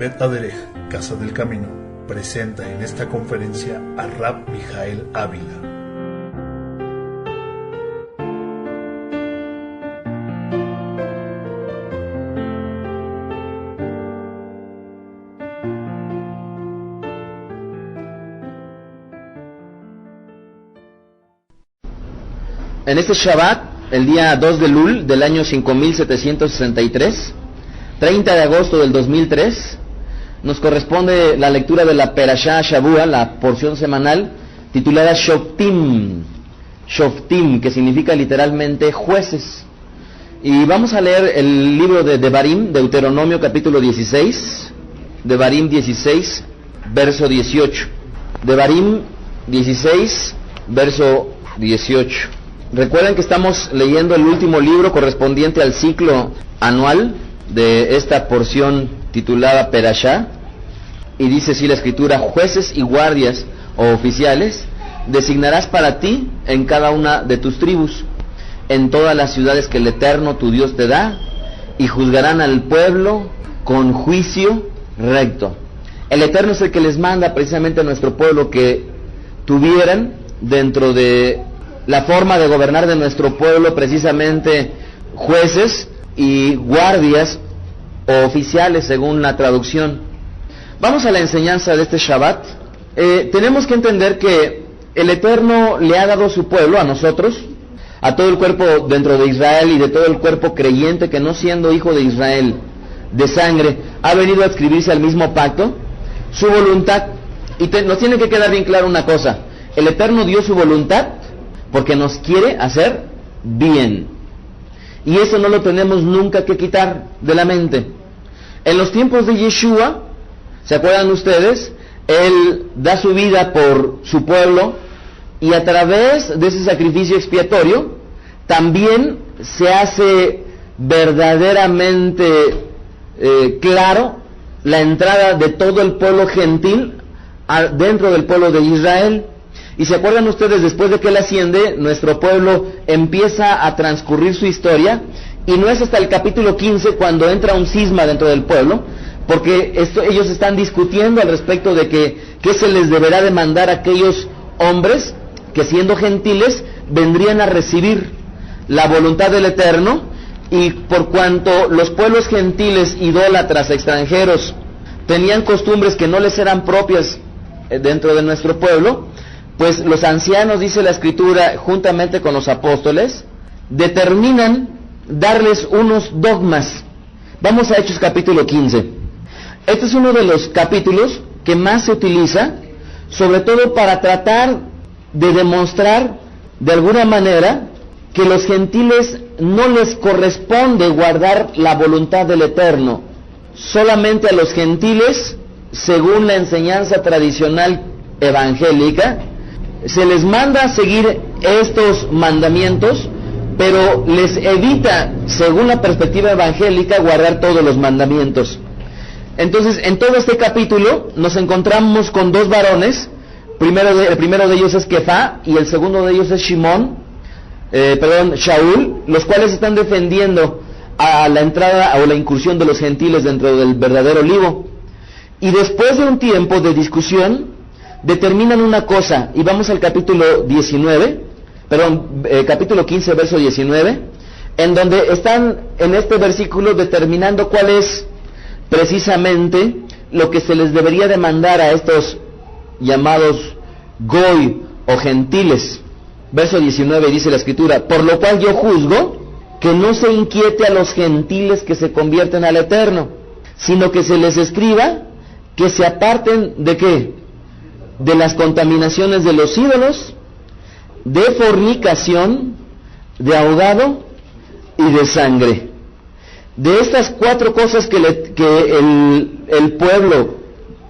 Bet Aderech, Casa del Camino, presenta en esta conferencia a Rab Mijael Ávila. En este Shabbat, el día 2 de Lul del año 5763, 30 de agosto del 2003, nos corresponde la lectura de la Perashá Shavua, la porción semanal, titulada Shoftim, que significa literalmente jueces. Y vamos a leer el libro de Devarim, Deuteronomio capítulo 16, Devarim 16, verso 18. Devarim 16, verso 18. Recuerden que estamos leyendo el último libro correspondiente al ciclo anual de esta porción titulada Perashá, y dice así la escritura: jueces y guardias o oficiales designarás para ti en cada una de tus tribus, en todas las ciudades que el Eterno tu Dios te da, y juzgarán al pueblo con juicio recto. El Eterno es el que les manda precisamente a nuestro pueblo que tuvieran dentro de la forma de gobernar de nuestro pueblo precisamente jueces y guardias o oficiales, según la traducción. Vamos a la enseñanza de este Shabbat. Tenemos que entender que el Eterno le ha dado su pueblo a nosotros, a todo el cuerpo dentro de Israel y de todo el cuerpo creyente que, no siendo hijo de Israel de sangre, ha venido a adscribirse al mismo pacto, su voluntad. Y nos tiene que quedar bien claro una cosa: el Eterno dio su voluntad porque nos quiere hacer bien, y eso no lo tenemos nunca que quitar de la mente. En los tiempos de Yeshua, ¿se acuerdan ustedes? Él da su vida por su pueblo, y a través de ese sacrificio expiatorio también se hace verdaderamente claro la entrada de todo el pueblo gentil dentro del pueblo de Israel. Y se acuerdan ustedes, después de que Él asciende, nuestro pueblo empieza a transcurrir su historia, y no es hasta el capítulo 15 cuando entra un cisma dentro del pueblo, porque ellos están discutiendo al respecto de qué se les deberá demandar a aquellos hombres que, siendo gentiles, vendrían a recibir la voluntad del Eterno. Y por cuanto los pueblos gentiles, idólatras, extranjeros, tenían costumbres que no les eran propias dentro de nuestro pueblo, pues los ancianos, dice la Escritura, juntamente con los apóstoles, determinan darles unos dogmas. Vamos a Hechos capítulo 15. Este es uno de los capítulos que más se utiliza, sobre todo para tratar de demostrar de alguna manera que los gentiles no les corresponde guardar la voluntad del Eterno. Solamente a los gentiles, según la enseñanza tradicional evangélica, se les manda seguir estos mandamientos, pero les evita, según la perspectiva evangélica, guardar todos los mandamientos. Entonces, en todo este capítulo nos encontramos con dos varones. El primero de ellos es Kefá, y el segundo de ellos es Shaul, los cuales están defendiendo a la entrada o la incursión de los gentiles dentro del verdadero olivo. Y después de un tiempo de discusión, determinan una cosa, y vamos al capítulo 15, verso 19, en donde están en este versículo determinando cuál es precisamente lo que se les debería demandar a estos llamados Goy o gentiles. Verso 19 dice la Escritura: por lo cual yo juzgo que no se inquiete a los gentiles que se convierten al Eterno, sino que se les escriba que se aparten ¿de qué? De las contaminaciones de los ídolos, de fornicación, de ahogado y de sangre. De estas cuatro cosas que el pueblo,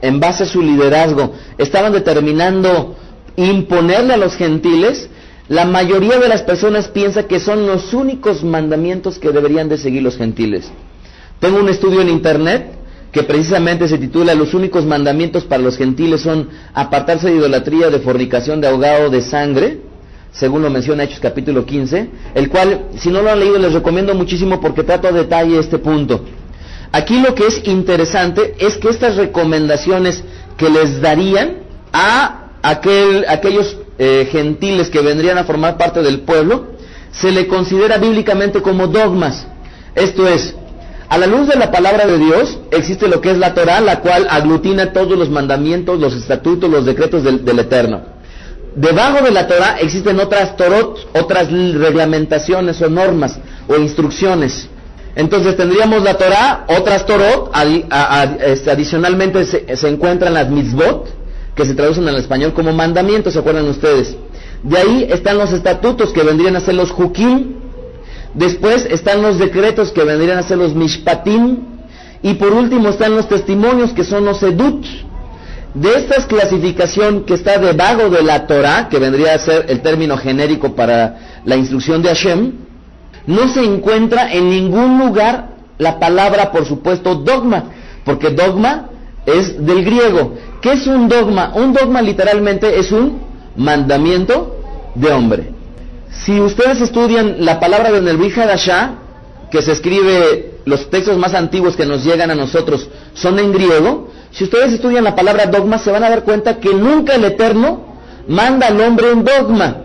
en base a su liderazgo, estaban determinando imponerle a los gentiles, la mayoría de las personas piensa que son los únicos mandamientos que deberían de seguir los gentiles. Tengo un estudio en internet que precisamente se titula: los únicos mandamientos para los gentiles son apartarse de idolatría, de fornicación, de ahogado, de sangre, según lo menciona Hechos capítulo 15, el cual, si no lo han leído, les recomiendo muchísimo porque trato a detalle este punto. Aquí lo que es interesante es que estas recomendaciones que les darían a aquellos gentiles que vendrían a formar parte del pueblo, se le considera bíblicamente como dogmas. Esto es, a la luz de la palabra de Dios existe lo que es la Torá, la cual aglutina todos los mandamientos, los estatutos, los decretos del Eterno. Debajo de la Torá existen otras Torot, otras reglamentaciones o normas o instrucciones. Entonces tendríamos la Torá, otras Torot, adicionalmente se encuentran las mitzvot, que se traducen al español como mandamientos, ¿se acuerdan ustedes? De ahí están los estatutos, que vendrían a ser los hukim. Después están los decretos, que vendrían a ser los mishpatim. Y por último están los testimonios, que son los edut. De esta clasificación que está debajo de la Torá, que vendría a ser el término genérico para la instrucción de Hashem, no se encuentra en ningún lugar la palabra, por supuesto, dogma, porque dogma es del griego. ¿Qué es un dogma? Un dogma literalmente es un mandamiento de hombre. Si ustedes estudian la palabra de Brit Hadashah, que se escribe, los textos más antiguos que nos llegan a nosotros son en griego, si ustedes estudian la palabra dogma, se van a dar cuenta que nunca el Eterno manda al hombre un dogma.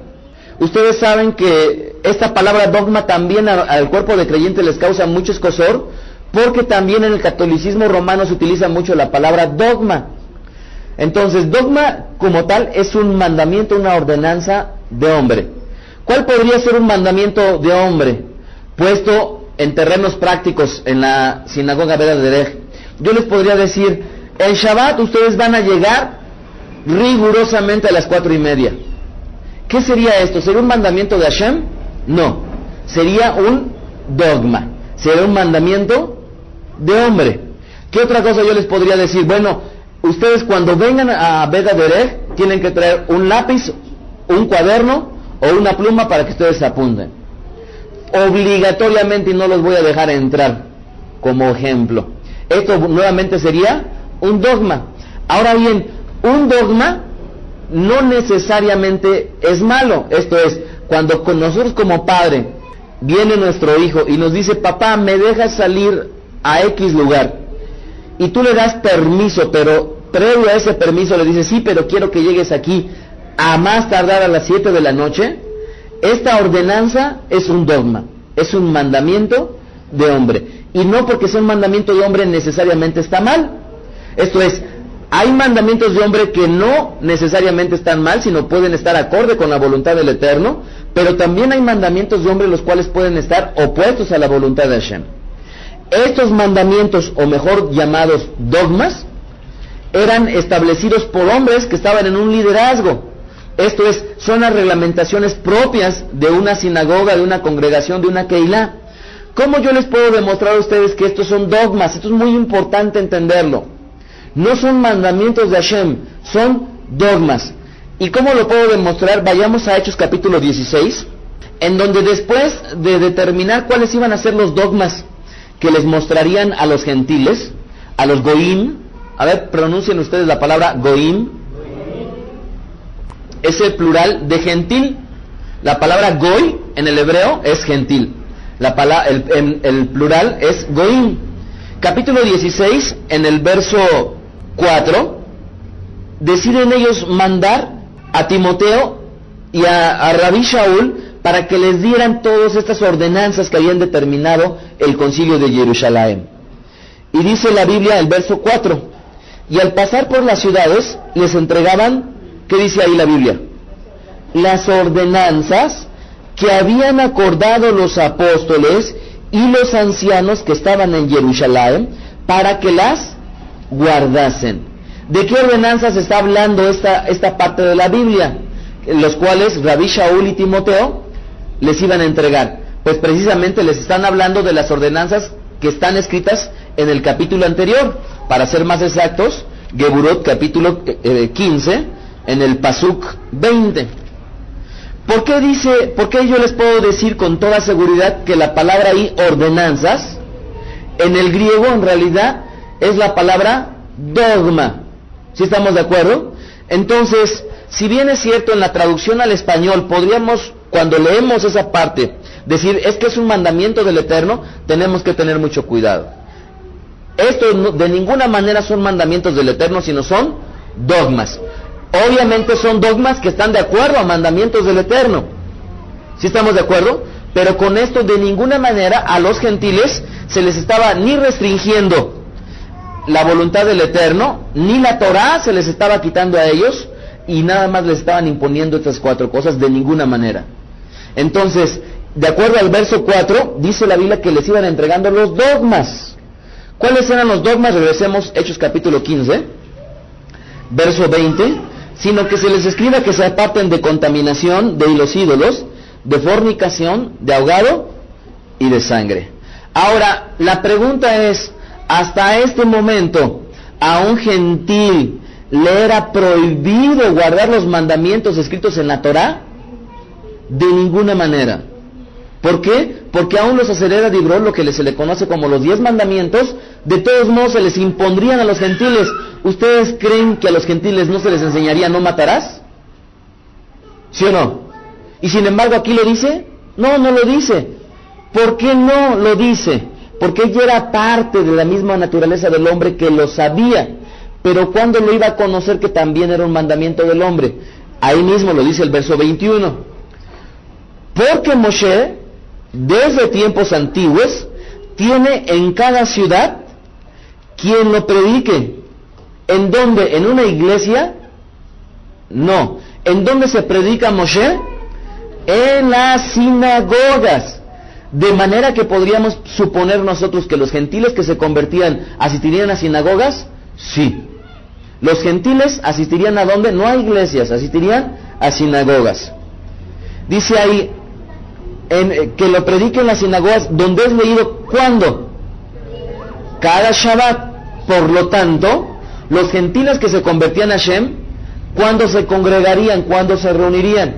Ustedes saben que esta palabra dogma también al cuerpo de creyentes les causa mucho escozor, porque también en el catolicismo romano se utiliza mucho la palabra dogma. Entonces, dogma como tal es un mandamiento, una ordenanza de hombre. ¿Cuál podría ser un mandamiento de hombre puesto en terrenos prácticos en la sinagoga Beda Derech? Yo les podría decir, el Shabbat ustedes van a llegar rigurosamente a las 4:30. ¿Qué sería esto? ¿Sería un mandamiento de Hashem? No, sería un dogma, sería un mandamiento de hombre. ¿Qué otra cosa yo les podría decir? Bueno, ustedes cuando vengan a Beda Derech tienen que traer un lápiz, un cuaderno o una pluma para que ustedes apunten. Obligatoriamente, y no los voy a dejar entrar como ejemplo. Esto nuevamente sería un dogma. Ahora bien, un dogma no necesariamente es malo. Esto es, cuando con nosotros como padre viene nuestro hijo y nos dice, papá, ¿me dejas salir a X lugar? Y tú le das permiso, pero previo a ese permiso le dices, sí, pero quiero que llegues aquí a más tardar a las 7 de la noche. Esta ordenanza es un dogma, es un mandamiento de hombre. Y no porque sea un mandamiento de hombre necesariamente está mal. Esto es, hay mandamientos de hombre que no necesariamente están mal, sino pueden estar acorde con la voluntad del Eterno, pero también hay mandamientos de hombre los cuales pueden estar opuestos a la voluntad de Hashem. Estos mandamientos, o mejor llamados dogmas, eran establecidos por hombres que estaban en un liderazgo. Esto es, son las reglamentaciones propias de una sinagoga, de una congregación, de una keilá. ¿Cómo yo les puedo demostrar a ustedes que estos son dogmas? Esto es muy importante entenderlo. No son mandamientos de Hashem, son dogmas. ¿Y cómo lo puedo demostrar? Vayamos a Hechos capítulo 16, en donde después de determinar cuáles iban a ser los dogmas que les mostrarían a los gentiles, a los goim, a ver, pronuncien ustedes la palabra goim, es el plural de gentil. La palabra goy en el hebreo es gentil, el plural es goim. Capítulo 16, en el verso 4, deciden ellos mandar a Timoteo y a Rabí Shaul para que les dieran todas estas ordenanzas que habían determinado el concilio de Jerusalén. Y dice la Biblia, el verso 4, y al pasar por las ciudades les entregaban, ¿qué dice ahí la Biblia? Las ordenanzas que habían acordado los apóstoles y los ancianos que estaban en Jerusalén para que las guardasen. ¿De qué ordenanzas está hablando esta parte de la Biblia? Los cuales Rabí Shaul y Timoteo les iban a entregar. Pues precisamente les están hablando de las ordenanzas que están escritas en el capítulo anterior. Para ser más exactos, Geburot capítulo 15, en el Pasuk 20. ¿Por qué yo les puedo decir con toda seguridad que la palabra ahí, ordenanzas, en el griego en realidad es la palabra dogma? ¿Sí estamos de acuerdo? Entonces, si bien es cierto en la traducción al español, podríamos, cuando leemos esa parte, decir, es que es un mandamiento del Eterno, tenemos que tener mucho cuidado. Estos de ninguna manera son mandamientos del Eterno, sino son dogmas. Obviamente son dogmas que están de acuerdo a mandamientos del Eterno. ¿Sí estamos de acuerdo? Pero con esto de ninguna manera a los gentiles se les estaba ni restringiendo la voluntad del Eterno, ni la Torá se les estaba quitando a ellos, y nada más les estaban imponiendo estas 4 cosas de ninguna manera. Entonces, de acuerdo al verso 4, dice la Biblia que les iban entregando los dogmas. ¿Cuáles eran los dogmas? Regresemos, Hechos capítulo 15, verso 20. Sino que se les escriba que se aparten de contaminación, de los ídolos, de fornicación, de ahogado y de sangre. Ahora, la pregunta es, hasta este momento, ¿a un gentil le era prohibido guardar los mandamientos escritos en la Torá? De ninguna manera. ¿Por qué? Porque aún los sacerdotes de Hebrón, lo que se le conoce como los 10 mandamientos, de todos modos se les impondrían a los gentiles. ¿Ustedes creen que a los gentiles no se les enseñaría no matarás? ¿Sí o no? Y sin embargo aquí lo dice. No, no lo dice. ¿Por qué no lo dice? Porque ella era parte de la misma naturaleza del hombre que lo sabía. Pero ¿cuándo lo iba a conocer que también era un mandamiento del hombre? Ahí mismo lo dice el verso 21. Porque Moshe, desde tiempos antiguos, tiene en cada ciudad quien lo predique. ¿En dónde? ¿En una iglesia? No. ¿En dónde se predica Moshe? En las sinagogas. De manera que podríamos suponer nosotros que los gentiles que se convertían asistirían a sinagogas. Sí. Los gentiles asistirían ¿a dónde? No a iglesias, asistirían a sinagogas. Dice ahí que lo predique en las sinagogas, donde es leído ¿cuándo? Cada Shabbat. Por lo tanto, los gentiles que se convertían a Hashem, ¿cuándo se congregarían? ¿Cuándo se reunirían?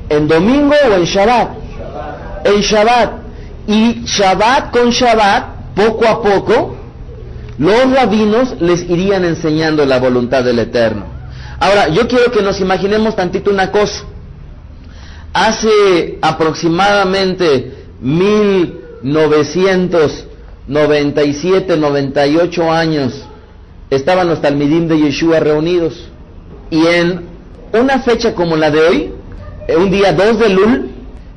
¿En domingo o en Shabbat? En Shabbat. Y Shabbat con Shabbat, poco a poco, los rabinos les irían enseñando la voluntad del Eterno. Ahora, yo quiero que nos imaginemos tantito una cosa. Hace aproximadamente 1997, 98 años, estaban los talmidim de Yeshua reunidos. Y en una fecha como la de hoy, un día 2 de Lul,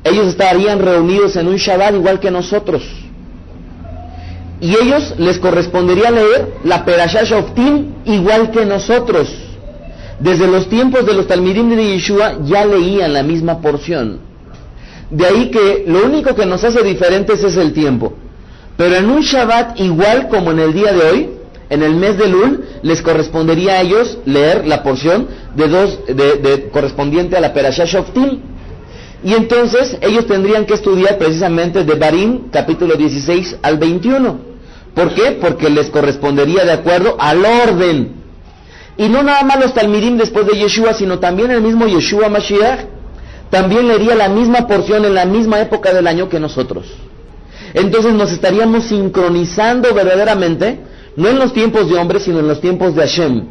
ellos estarían reunidos en un Shabbat igual que nosotros. Y ellos les correspondería leer la Perashá Shoftim igual que nosotros. Desde los tiempos de los talmidim de Yeshua ya leían la misma porción. De ahí que lo único que nos hace diferentes es el tiempo. Pero en un Shabbat igual como en el día de hoy, en el mes de Lul, les correspondería a ellos leer la porción correspondiente a la Perashá Shoftim. Y entonces ellos tendrían que estudiar precisamente de Barim, capítulo 16 al 21. ¿Por qué? Porque les correspondería de acuerdo al orden. Y no nada más los talmidim después de Yeshua, sino también el mismo Yeshua Mashiach, también leería la misma porción en la misma época del año que nosotros. Entonces nos estaríamos sincronizando verdaderamente, no en los tiempos de hombres, sino en los tiempos de Hashem,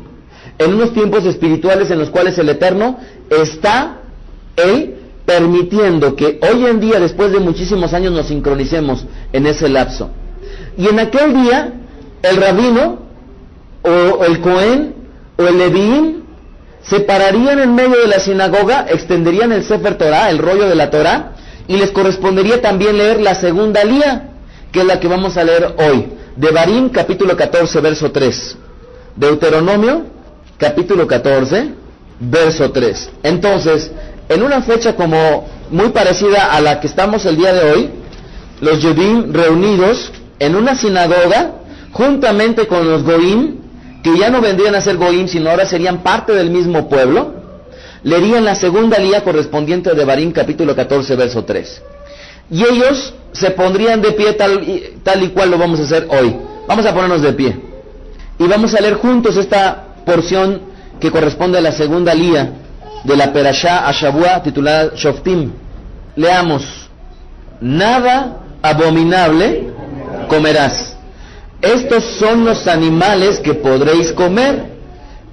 en unos tiempos espirituales en los cuales el Eterno está, Él, permitiendo que hoy en día, después de muchísimos años, nos sincronicemos en ese lapso. Y en aquel día, el rabino, o el Cohen, o el Levín, se pararían en medio de la sinagoga, extenderían el Sefer Torah, el rollo de la Torah, y les correspondería también leer la segunda alía, que es la que vamos a leer hoy. Devarim, capítulo 14, verso 3. Deuteronomio, capítulo 14, verso 3. Entonces, en una fecha como muy parecida a la que estamos el día de hoy, los Yehudim reunidos en una sinagoga, juntamente con los Goim, que ya no vendrían a ser Goim, sino ahora serían parte del mismo pueblo, leerían la segunda alía correspondiente de Devarim, capítulo 14, verso 3. Y ellos se pondrían de pie tal y cual lo vamos a hacer hoy. Vamos a ponernos de pie. Y vamos a leer juntos esta porción que corresponde a la segunda alía de la Perashá Ashavua, titulada Shoftim. Leamos. Nada abominable comerás. Estos son los animales que podréis comer: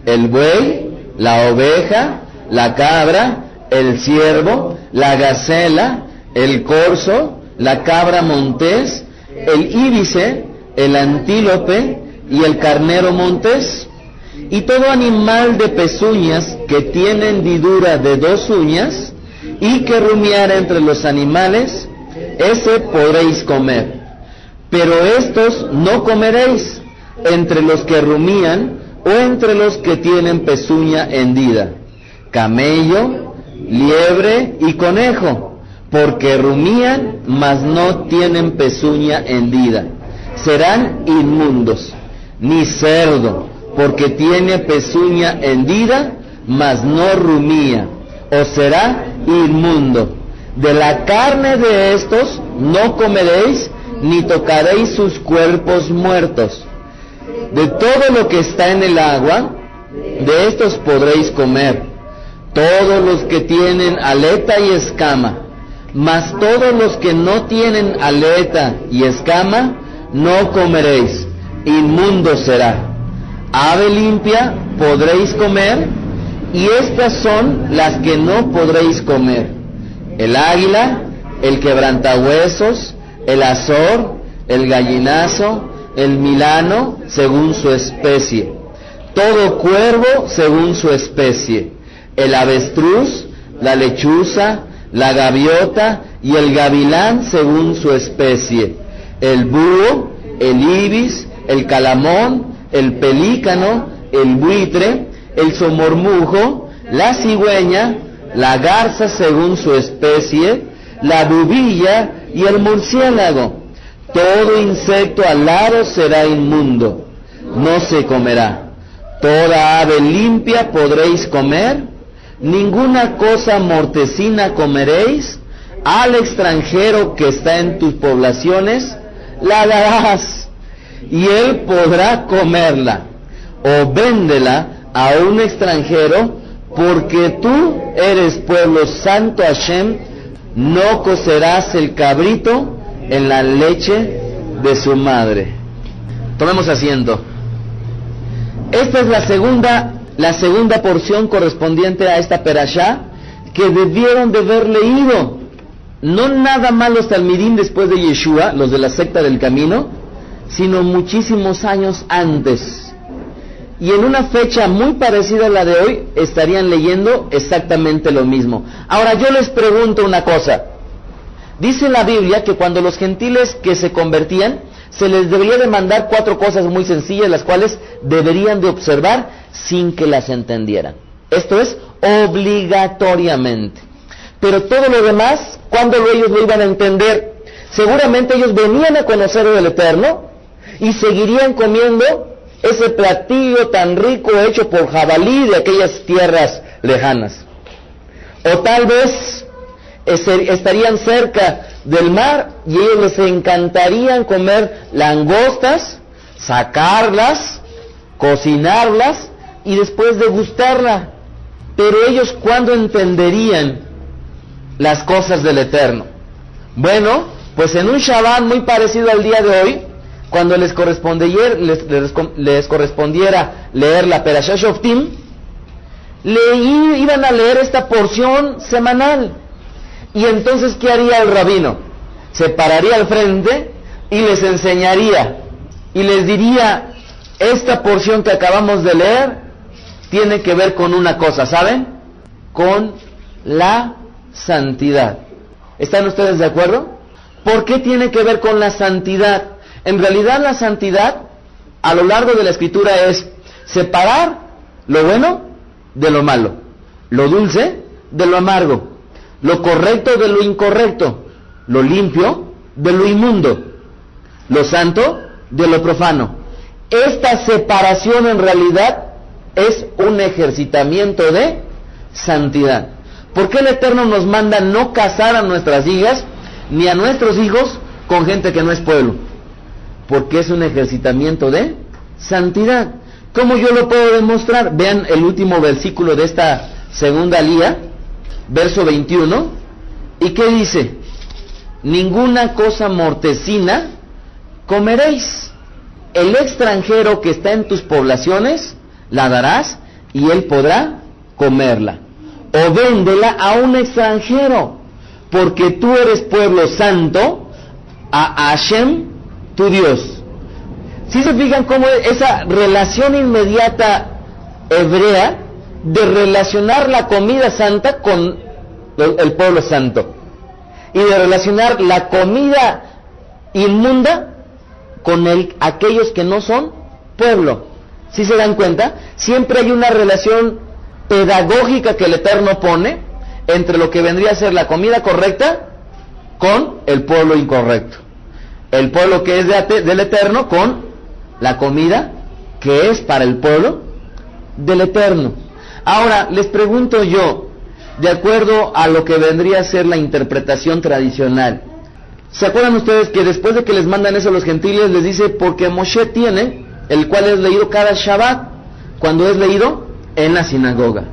el buey, la oveja, la cabra, el ciervo, la gacela, el corzo, la cabra montés, el íbice, el antílope y el carnero montés, y todo animal de pezuñas que tiene hendidura de 2 uñas, y que rumiara entre los animales, ese podréis comer. Pero estos no comeréis, entre los que rumían, o entre los que tienen pezuña hendida, camello, liebre y conejo, porque rumían, mas no tienen pezuña hendida, serán inmundos. Ni cerdo, porque tiene pezuña hendida, mas no rumía, o será inmundo. De la carne de estos no comeréis, ni tocaréis sus cuerpos muertos. De todo lo que está en el agua, de estos podréis comer, todos los que tienen aleta y escama, mas todos los que no tienen aleta y escama, no comeréis, inmundo será. Ave limpia podréis comer, y estas son las que no podréis comer: el águila, el quebrantahuesos, el azor, el gallinazo, el milano, según su especie, todo cuervo según su especie, el avestruz, la lechuza, la gaviota y el gavilán según su especie, el búho, el ibis, el calamón, el pelícano, el buitre, el somormujo, la cigüeña, la garza según su especie, la bubilla y el murciélago. Todo insecto alado será inmundo, no se comerá. Toda ave limpia podréis comer, ninguna cosa mortecina comeréis. Al extranjero que está en tus poblaciones la darás, y él podrá comerla, o véndela a un extranjero, porque tú eres pueblo santo a Hashem. No cocerás el cabrito en la leche de su madre. Tomemos asiento. Esta es la segunda porción correspondiente a esta perashá, que debieron de haber leído, no nada más los talmidim después de Yeshua, los de la secta del camino, sino muchísimos años antes. Y en una fecha muy parecida a la de hoy, estarían leyendo exactamente lo mismo. Ahora yo les pregunto una cosa. Dice la Biblia que cuando los gentiles que se convertían, se les debería de mandar 4 cosas muy sencillas, las cuales deberían de observar sin que las entendieran. Esto es, obligatoriamente. Pero todo lo demás, ¿cuándo ellos lo iban a entender? Seguramente ellos venían a conocer el Eterno y seguirían comiendo ese platillo tan rico hecho por jabalí de aquellas tierras lejanas. O tal vez estarían cerca del mar y ellos les encantarían comer langostas, sacarlas, cocinarlas y después degustarla. Pero ellos, ¿cuándo entenderían las cosas del Eterno? Bueno, pues en un Shabbat muy parecido al día de hoy, cuando les correspondiera leer la Perashá Shoftim, iban a leer esta porción semanal. Y entonces, ¿qué haría el rabino? Se pararía al frente y les enseñaría y les diría: esta porción que acabamos de leer tiene que ver con una cosa, ¿saben? Con la santidad. ¿Están ustedes de acuerdo? ¿Por qué tiene que ver con la santidad? En realidad la santidad a lo largo de la escritura es separar lo bueno de lo malo, lo dulce de lo amargo, lo correcto de lo incorrecto, lo limpio de lo inmundo, lo santo de lo profano. Esta separación en realidad es un ejercitamiento de santidad. ¿Por qué el Eterno nos manda no casar a nuestras hijas ni a nuestros hijos con gente que no es pueblo? Porque es un ejercitamiento de santidad. ¿Cómo yo lo puedo demostrar? Vean el último versículo de esta segunda alía, verso 21, ¿y qué dice? Ninguna cosa mortecina comeréis. El extranjero que está en tus poblaciones la darás y él podrá comerla. O véndela a un extranjero, porque tú eres pueblo santo a Hashem tu Dios. Si se fijan cómo esa relación inmediata hebrea de relacionar la comida santa con el pueblo santo y de relacionar la comida inmunda con aquellos que no son pueblo. ¿Sí se dan cuenta? Siempre hay una relación pedagógica que el Eterno pone entre lo que vendría a ser la comida correcta con el pueblo incorrecto. El pueblo que es del Eterno con la comida que es para el pueblo del Eterno. Ahora, les pregunto yo, de acuerdo a lo que vendría a ser la interpretación tradicional, ¿se acuerdan ustedes que después de que les mandan eso a los gentiles, les dice, porque Moshe tiene, el cual es leído cada Shabbat, cuando es leído en la sinagoga?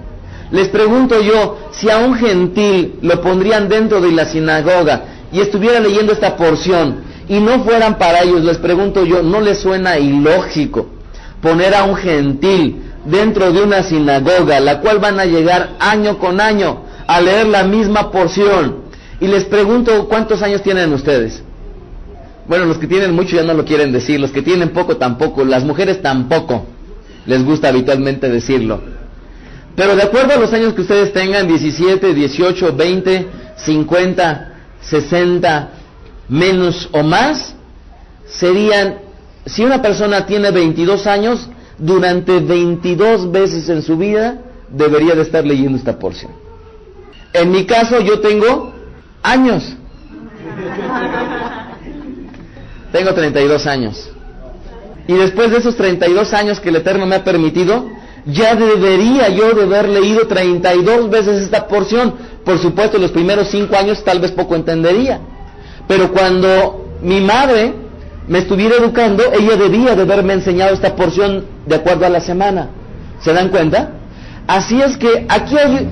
Les pregunto yo, si a un gentil lo pondrían dentro de la sinagoga y estuviera leyendo esta porción y no fueran para ellos, les pregunto yo, ¿no les suena ilógico poner a un gentil dentro de una sinagoga, la cual van a llegar año con año a leer la misma porción? Y les pregunto, ¿cuántos años tienen ustedes? Bueno, los que tienen mucho ya no lo quieren decir, los que tienen poco tampoco, las mujeres tampoco les gusta habitualmente decirlo. Pero de acuerdo a los años que ustedes tengan, 17, 18, 20, 50, 60, menos o más, serían, si una persona tiene 22 años, durante 22 veces en su vida debería de estar leyendo esta porción. En mi caso yo tengo años. Tengo 32 años. Y después de esos 32 años que el Eterno me ha permitido, ya debería yo de haber leído 32 veces esta porción. Por supuesto, los primeros 5 años tal vez poco entendería. Pero cuando mi madre me estuviera educando, ella debía de haberme enseñado esta porción de acuerdo a la semana. ¿Se dan cuenta? Así es que aquí hay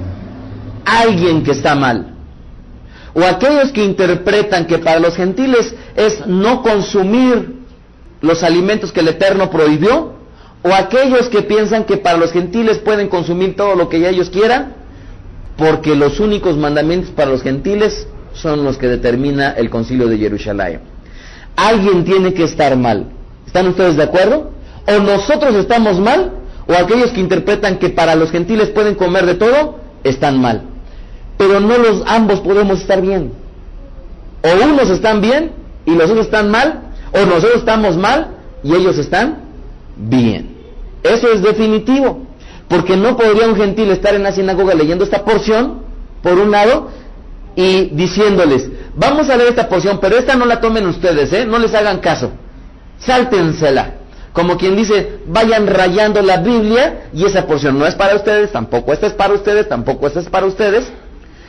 alguien que está mal. O aquellos que interpretan que para los gentiles es no consumir los alimentos que el Eterno prohibió, o aquellos que piensan que para los gentiles pueden consumir todo lo que ellos quieran, porque los únicos mandamientos para los gentiles son los que determina el Concilio de Jerusalén. Alguien tiene que estar mal. ¿Están ustedes de acuerdo? O nosotros estamos mal, o aquellos que interpretan que para los gentiles pueden comer de todo, están mal. Pero no ambos podemos estar bien. O unos están bien y los otros están mal, o nosotros estamos mal y ellos están bien. Eso es definitivo, porque no podría un gentil estar en la sinagoga leyendo esta porción, por un lado, y diciéndoles, vamos a leer esta porción, pero esta no la tomen ustedes, no les hagan caso, sáltensela. Como quien dice, vayan rayando la Biblia, y esa porción no es para ustedes, tampoco esta es para ustedes, tampoco esta es para ustedes.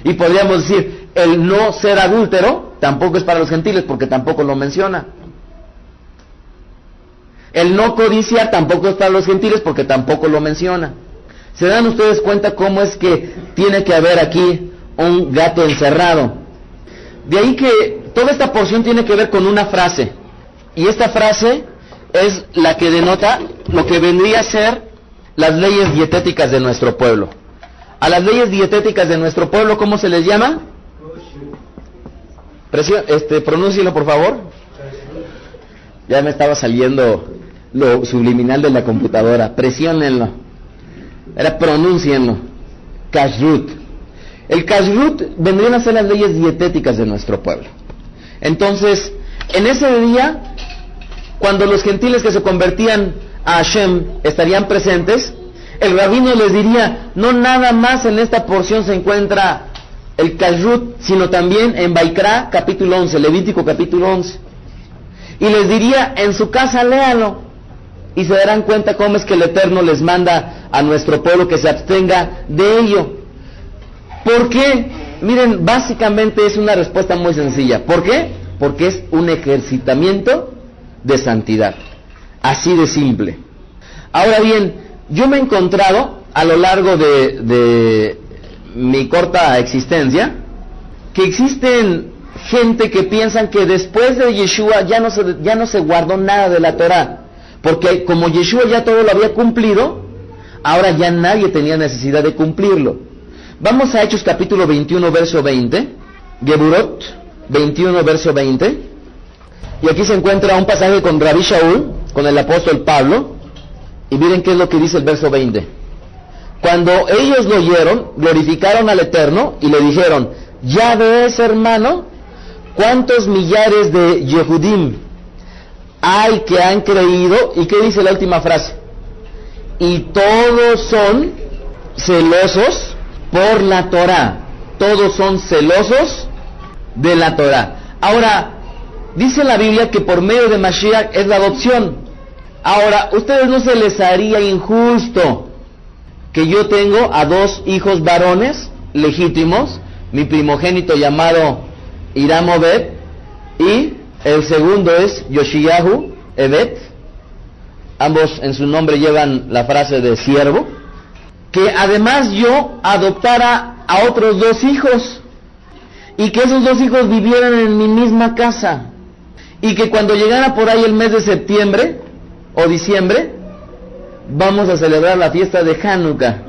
Y podríamos decir, el no ser adúltero tampoco es para los gentiles, porque tampoco lo menciona. El no codiciar tampoco es para los gentiles, porque tampoco lo menciona. ¿Se dan ustedes cuenta cómo es que tiene que haber aquí un gato encerrado? De ahí que toda esta porción tiene que ver con una frase, y esta frase es la que denota lo que vendría a ser las leyes dietéticas de nuestro pueblo. A las leyes dietéticas de nuestro pueblo, ¿cómo se les llama? Pronúncielo, por favor. Ya me estaba saliendo lo subliminal de la computadora. Presiónenlo. Pronúncienlo. Kashrut. El Kashrut vendrían a ser las leyes dietéticas de nuestro pueblo. Entonces, en ese día, cuando los gentiles que se convertían a Hashem estarían presentes, el rabino les diría, no nada más en esta porción se encuentra el Kashrut, sino también en Vaikra capítulo 11, Levítico capítulo 11. Y les diría, en su casa léalo, y se darán cuenta cómo es que el Eterno les manda a nuestro pueblo que se abstenga de ello. ¿Por qué? Miren, básicamente es una respuesta muy sencilla. ¿Por qué? Porque es un ejercitamiento de santidad. Así de simple. Ahora bien, yo me he encontrado a lo largo de mi corta existencia que existen gente que piensan que después de Yeshua ya no se guardó nada de la Torah, porque como Yeshua ya todo lo había cumplido, ahora ya nadie tenía necesidad de cumplirlo. Vamos a Hechos capítulo 21 verso 20, Geburot 21 verso 20, y aquí se encuentra un pasaje con Rabbi Shaul, con el apóstol Pablo, y miren qué es lo que dice el verso 20. Cuando ellos lo oyeron, glorificaron al Eterno y le dijeron: ya ves, hermano, cuántos millares de Yehudim hay que han creído. ¿Y qué dice la última frase? Y todos son celosos por la Torá. Todos son celosos de la Torá. Ahora, dice la Biblia que por medio de Mashiach es la adopción. Ahora, ¿ustedes no se les haría injusto que yo tengo a 2 hijos varones legítimos? Mi primogénito llamado Hiram Obed, y el segundo es Yoshiyahu Evet. Ambos en su nombre llevan la frase de siervo. Que además yo adoptara a otros 2 hijos, y que esos 2 hijos vivieran en mi misma casa, y que cuando llegara por ahí el mes de septiembre o diciembre, vamos a celebrar la fiesta de Hanukkah,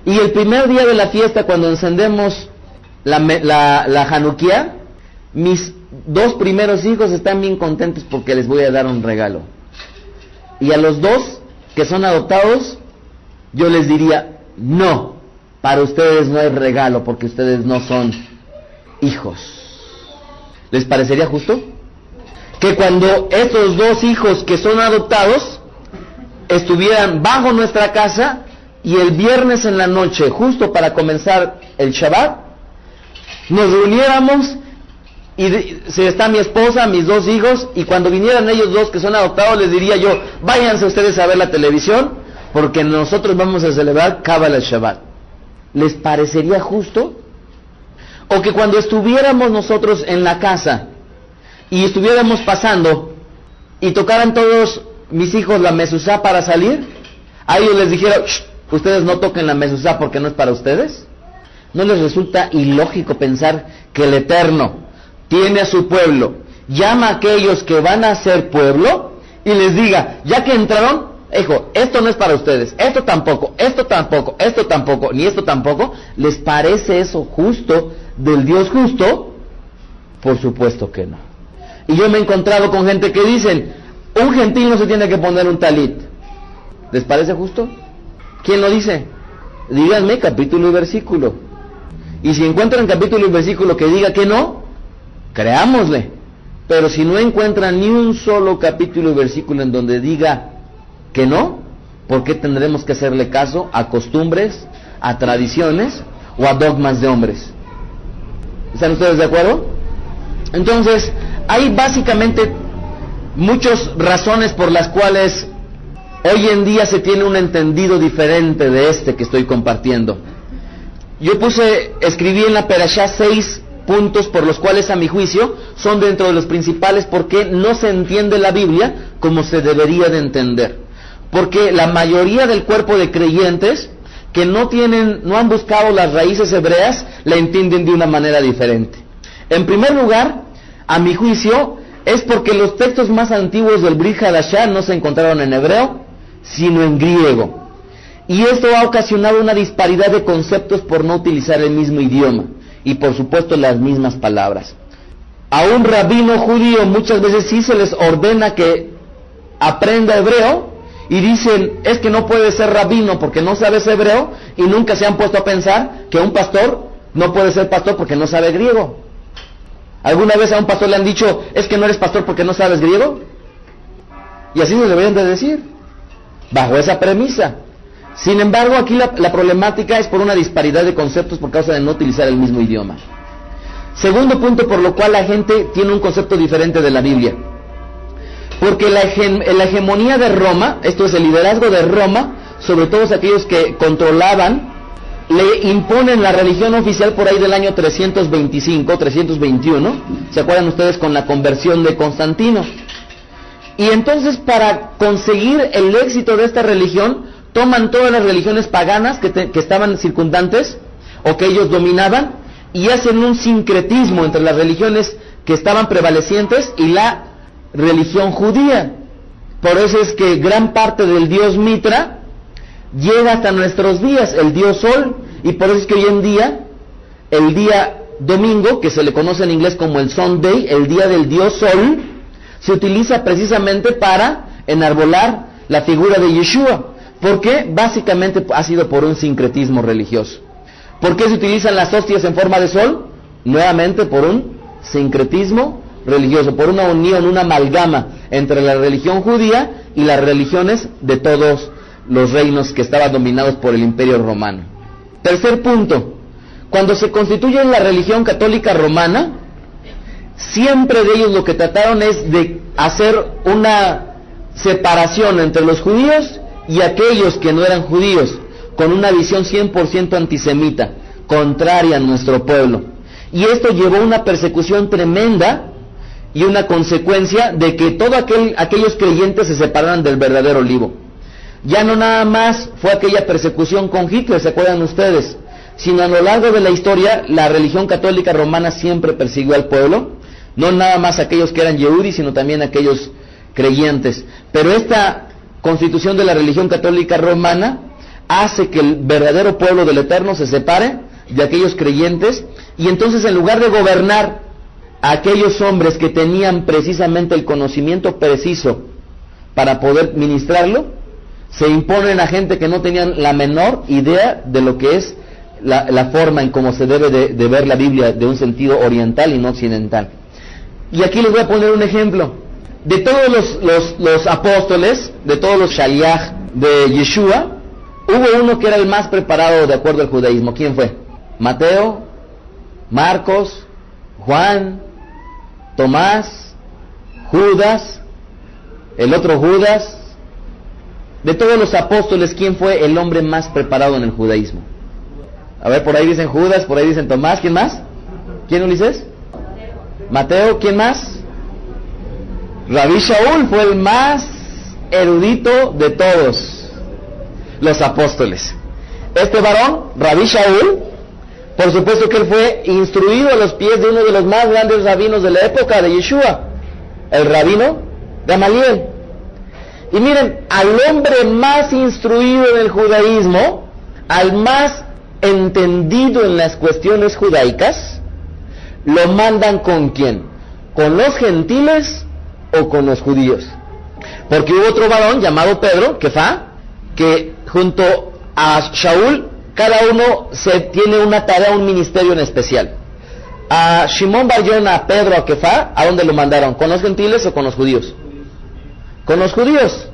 y el primer día de la fiesta, cuando encendemos la Hanukkah, mis 2 primeros hijos están bien contentos porque les voy a dar un regalo, y a los 2 que son adoptados yo les diría: no, para ustedes no hay regalo porque ustedes no son hijos. ¿Les parecería justo que cuando estos 2 hijos que son adoptados estuvieran bajo nuestra casa, y el viernes en la noche, justo para comenzar el Shabbat, nos reuniéramos y si está mi esposa, mis 2 hijos, y cuando vinieran ellos 2 que son adoptados, les diría yo: váyanse ustedes a ver la televisión porque nosotros vamos a celebrar Kabbalah Shabbat? ¿Les parecería justo? O que cuando estuviéramos nosotros en la casa y estuviéramos pasando y tocaran todos mis hijos la mezuzá para salir, a ellos les dijera: ustedes no toquen la mezuzá porque no es para ustedes. ¿No les resulta ilógico pensar que el Eterno tiene a su pueblo, llama a aquellos que van a ser pueblo y les diga: ya que entraron, hijo, esto no es para ustedes, esto tampoco, esto tampoco, esto tampoco, ni esto tampoco? ¿Les parece eso justo del Dios justo? Por supuesto que no. Y yo me he encontrado con gente que dicen: un gentil no se tiene que poner un talit. ¿Les parece justo? ¿Quién lo dice? Díganme capítulo y versículo. Y si encuentran capítulo y versículo que diga que no, creámosle. Pero si no encuentran ni un solo capítulo y versículo en donde diga que no, ¿por qué tendremos que hacerle caso a costumbres, a tradiciones o a dogmas de hombres? ¿Están ustedes de acuerdo? Entonces, hay básicamente muchas razones por las cuales hoy en día se tiene un entendido diferente de este que estoy compartiendo. Yo escribí en la Perashá 6 puntos por los cuales, a mi juicio, son dentro de los principales porque no se entiende la Biblia como se debería de entender. Porque la mayoría del cuerpo de creyentes que no han buscado las raíces hebreas, la entienden de una manera diferente. En primer lugar, a mi juicio, es porque los textos más antiguos del Brit Hadashah no se encontraron en hebreo, sino en griego. Y esto ha ocasionado una disparidad de conceptos por no utilizar el mismo idioma y por supuesto las mismas palabras. A un rabino judío muchas veces sí se les ordena que aprenda hebreo y dicen: es que no puede ser rabino porque no sabes hebreo, y nunca se han puesto a pensar que un pastor no puede ser pastor porque no sabe griego. ¿Alguna vez a un pastor le han dicho: es que no eres pastor porque no sabes griego? Y así se deberían de decir, bajo esa premisa. Sin embargo, aquí la problemática es por una disparidad de conceptos por causa de no utilizar el mismo idioma. Segundo punto por lo cual la gente tiene un concepto diferente de la Biblia. Porque la hegemonía de Roma, esto es el liderazgo de Roma, sobre todos aquellos que controlaban, le imponen la religión oficial por ahí del año 325, 321, ¿se acuerdan ustedes con la conversión de Constantino? Y entonces, para conseguir el éxito de esta religión, toman todas las religiones paganas que estaban circundantes o que ellos dominaban y hacen un sincretismo entre las religiones que estaban prevalecientes y la religión judía. Por eso es que gran parte del dios Mitra llega hasta nuestros días, el dios Sol, y por eso es que hoy en día, el día domingo, que se le conoce en inglés como el Sunday, el día del dios Sol, se utiliza precisamente para enarbolar la figura de Yeshua. ¿Por qué? Básicamente ha sido por un sincretismo religioso. ¿Por qué se utilizan las hostias en forma de sol? Nuevamente por un sincretismo religioso, por una unión, una amalgama entre la religión judía y las religiones de todos los reinos que estaban dominados por el Imperio Romano. Tercer punto, cuando se constituye la religión católica romana, siempre de ellos lo que trataron es de hacer una separación entre los judíos y aquellos que no eran judíos, con una visión 100% antisemita, contraria a nuestro pueblo. Y esto llevó a una persecución tremenda y una consecuencia de que todos aquellos creyentes se separaran del verdadero olivo. Ya no nada más fue aquella persecución con Hitler, ¿se acuerdan ustedes? Sino a lo largo de la historia, la religión católica romana siempre persiguió al pueblo, no nada más aquellos que eran Yehudí, sino también aquellos creyentes. Pero esta constitución de la religión católica romana hace que el verdadero pueblo del Eterno se separe de aquellos creyentes, y entonces en lugar de gobernar a aquellos hombres que tenían precisamente el conocimiento preciso para poder ministrarlo, se imponen a gente que no tenían la menor idea de lo que es la forma en cómo se debe de ver la Biblia de un sentido oriental y no occidental. Y aquí les voy a poner un ejemplo. De todos los apóstoles, de todos los shaliach de Yeshua, hubo uno que era el más preparado de acuerdo al judaísmo. ¿Quién fue? Mateo, Marcos, Juan, Tomás, Judas, el otro Judas. De todos los apóstoles, ¿quién fue el hombre más preparado en el judaísmo? A ver, por ahí dicen Judas, por ahí dicen Tomás. ¿Quién más? ¿Quién, Ulises? Mateo. ¿Quién más? Rabí Shaul fue el más erudito de todos los apóstoles. Este varón, Rabí Shaul, por supuesto que él fue instruido a los pies de uno de los más grandes rabinos de la época de Yeshua, el rabino Gamaliel. Y miren, al hombre más instruido en el judaísmo, al más entendido en las cuestiones judaicas, lo mandan ¿con quién? ¿Con los gentiles o con los judíos? Porque hubo otro varón llamado Pedro, Kefá, que junto a Shaul, cada uno tiene una tarea, un ministerio en especial. A Shimón Bar Yona, a Pedro, a Kefá, ¿a dónde lo mandaron? ¿Con los gentiles o con los judíos? Con los judíos.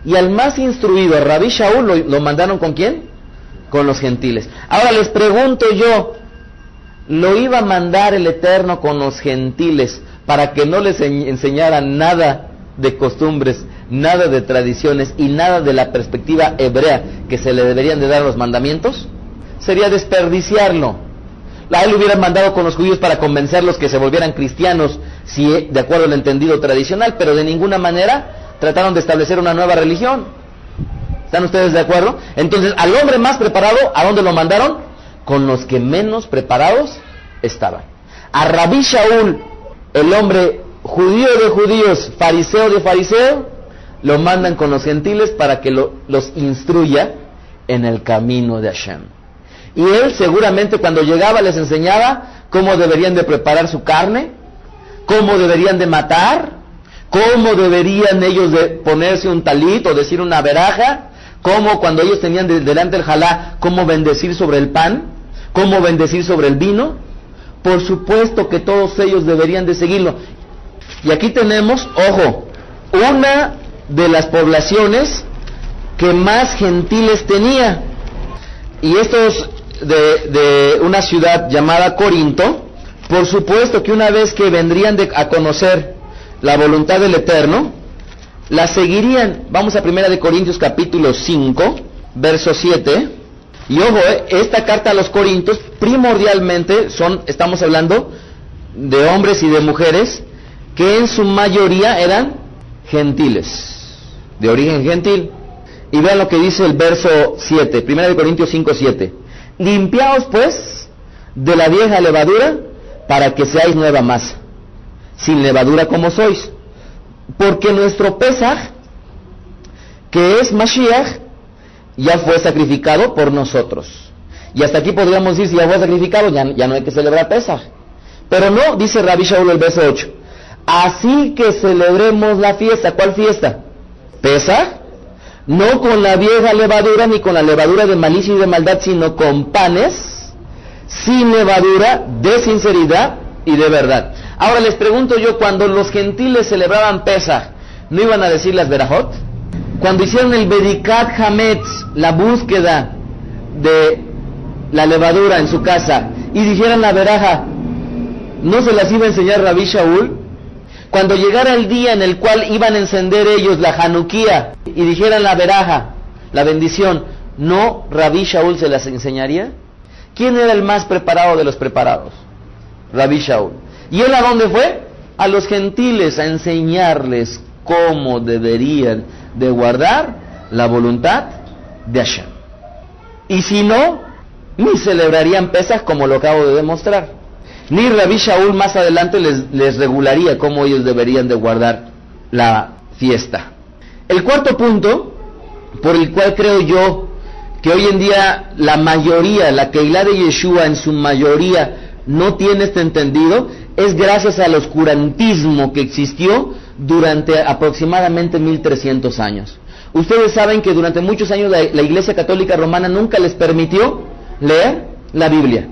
Y al más instruido, a Rabí Shaul, ¿lo mandaron con quién? Con los gentiles. Ahora les pregunto yo, ¿lo iba a mandar el Eterno con los gentiles para que no les enseñaran nada de costumbres, nada de tradiciones y nada de la perspectiva hebrea que se le deberían de dar a los mandamientos? Sería desperdiciarlo. A él lo hubieran mandado con los judíos para convencerlos que se volvieran cristianos, si de acuerdo al entendido tradicional, pero de ninguna manera trataron de establecer una nueva religión. ¿Están ustedes de acuerdo? Entonces, al hombre más preparado, ¿a dónde lo mandaron? Con los que menos preparados estaban. A Rabí Shaul, el hombre judío de judíos, fariseo de fariseo, lo mandan con los gentiles para que los instruya en el camino de Hashem. Y él seguramente cuando llegaba les enseñaba cómo deberían de preparar su carne, cómo deberían de matar, cómo deberían ellos de ponerse un talit o decir una veraja, cómo cuando ellos tenían delante el jalá, cómo bendecir sobre el pan, cómo bendecir sobre el vino. Por supuesto que todos ellos deberían de seguirlo. Y aquí tenemos, ojo, una de las poblaciones que más gentiles tenía. Y estos de una ciudad llamada Corinto, por supuesto que una vez que vendrían a conocer la voluntad del Eterno, la seguirían. Vamos a 1 de Corintios capítulo 5, verso 7. Y ojo, esta carta a los Corintios primordialmente estamos hablando de hombres y de mujeres que en su mayoría eran gentiles, de origen gentil. Y vean lo que dice el verso 7, 1 de Corintios 5, 7. Limpiaos pues de la vieja levadura para que seáis nueva masa, sin levadura como sois. Porque nuestro Pesaj, que es Mashiach, ya fue sacrificado por nosotros. Y hasta aquí podríamos decir, si ya fue sacrificado, ya no hay que celebrar Pesaj. Pero no, dice Rabí Shaul el verso 8. Así que celebremos la fiesta. ¿Cuál fiesta? Pesaj, no con la vieja levadura ni con la levadura de malicia y de maldad, sino con panes sin levadura, de sinceridad y de verdad. Ahora les pregunto yo, cuando los gentiles celebraban Pesaj, ¿no iban a decir las verajot? Cuando hicieron el Bedikat Hametz, la búsqueda de la levadura en su casa, y dijeran la veraja, ¿no se las iba a enseñar Rabí Shaul? Cuando llegara el día en el cual iban a encender ellos la Hanukkía y dijeran la veraja, la bendición, ¿no Rabí Shaul se las enseñaría? ¿Quién era el más preparado de los preparados? Rabí Shaul. ¿Y él a dónde fue? A los gentiles, a enseñarles cómo deberían de guardar la voluntad de Hashem. Y si no, ni celebrarían Pesaj, como lo acabo de demostrar. Ni Rabí Shaul más adelante les regularía cómo ellos deberían de guardar la fiesta. El cuarto punto, por el cual creo yo que hoy en día la mayoría, la Keilah de Yeshua en su mayoría no tiene este entendido, es gracias al oscurantismo que existió durante aproximadamente 1300 años. Ustedes saben que durante muchos años la Iglesia Católica Romana nunca les permitió leer la Biblia.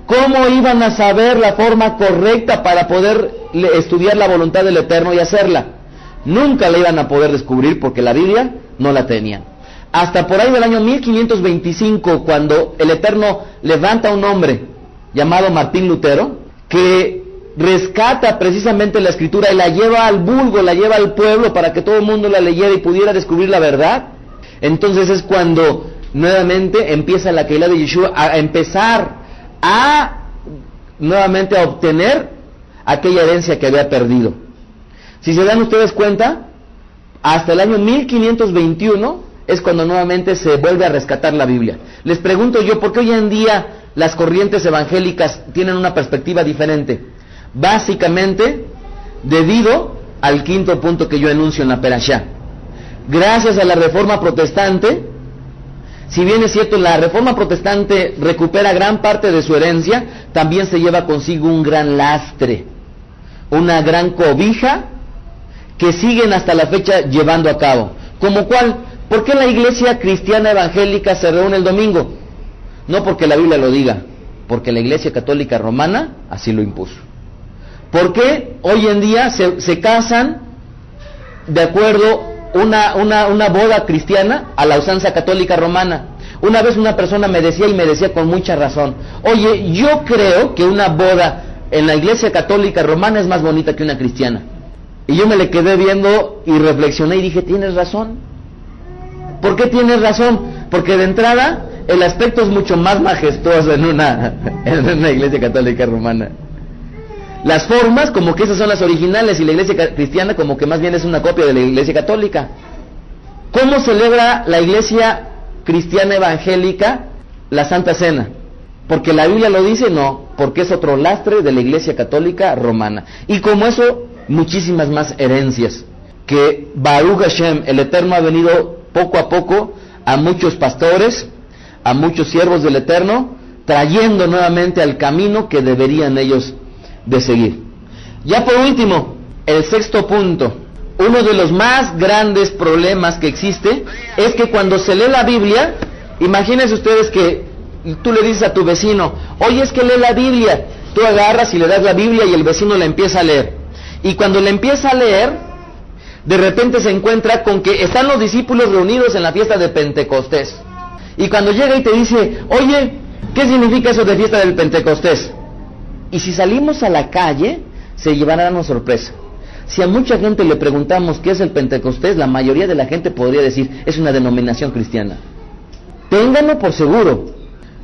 ¿Cómo iban a saber la forma correcta para poder estudiar la voluntad del Eterno y hacerla? Nunca la iban a poder descubrir porque la Biblia no la tenían. Hasta por ahí del año 1525, cuando el Eterno levanta a un hombre llamado Martín Lutero, que rescata precisamente la Escritura y la lleva al vulgo, la lleva al pueblo para que todo el mundo la leyera y pudiera descubrir la verdad. Entonces es cuando nuevamente empieza la Keilah de Yeshua a empezar nuevamente a obtener aquella herencia que había perdido. Si se dan ustedes cuenta, hasta el año 1521 es cuando nuevamente se vuelve a rescatar la Biblia. Les pregunto yo, ¿por qué hoy en día las corrientes evangélicas tienen una perspectiva diferente? Básicamente debido al quinto punto que yo enuncio en la Perashá. Gracias a la Reforma Protestante, si bien es cierto, la Reforma Protestante recupera gran parte de su herencia, también se lleva consigo un gran lastre, una gran cobija que siguen hasta la fecha llevando a cabo. ¿Como cuál? ¿Por qué la Iglesia Cristiana Evangélica se reúne el domingo? No porque la Biblia lo diga, porque la Iglesia Católica Romana así lo impuso. ¿Por qué hoy en día se casan de acuerdo una boda cristiana a la usanza católica romana? Una vez una persona me decía con mucha razón, oye, yo creo que una boda en la Iglesia Católica Romana es más bonita que una cristiana. Y yo me le quedé viendo y reflexioné y dije, tienes razón. ¿Por qué tienes razón? Porque de entrada el aspecto es mucho más majestuoso en una Iglesia Católica Romana. Las formas, como que esas son las originales, y la Iglesia Cristiana como que más bien es una copia de la Iglesia Católica. ¿Cómo celebra la Iglesia Cristiana Evangélica la Santa Cena? ¿Porque la Biblia lo dice? No, porque es otro lastre de la Iglesia Católica Romana. Y como eso, muchísimas más herencias, que Baruch Hashem, el Eterno, ha venido poco a poco a muchos pastores, a muchos siervos del Eterno, trayendo nuevamente al camino que deberían ellos de seguir. Ya por último, el sexto punto, uno de los más grandes problemas que existe es que cuando se lee la Biblia, imagínense ustedes que tú le dices a tu vecino, oye, es que lee la Biblia, tú agarras y le das la Biblia y el vecino la empieza a leer, y cuando la empieza a leer, de repente se encuentra con que están los discípulos reunidos en la fiesta de Pentecostés, y cuando llega y te dice, oye, ¿qué significa eso de fiesta del Pentecostés? Y si salimos a la calle, se llevarán una sorpresa. Si a mucha gente le preguntamos qué es el Pentecostés, la mayoría de la gente podría decir, es una denominación cristiana. Ténganlo por seguro.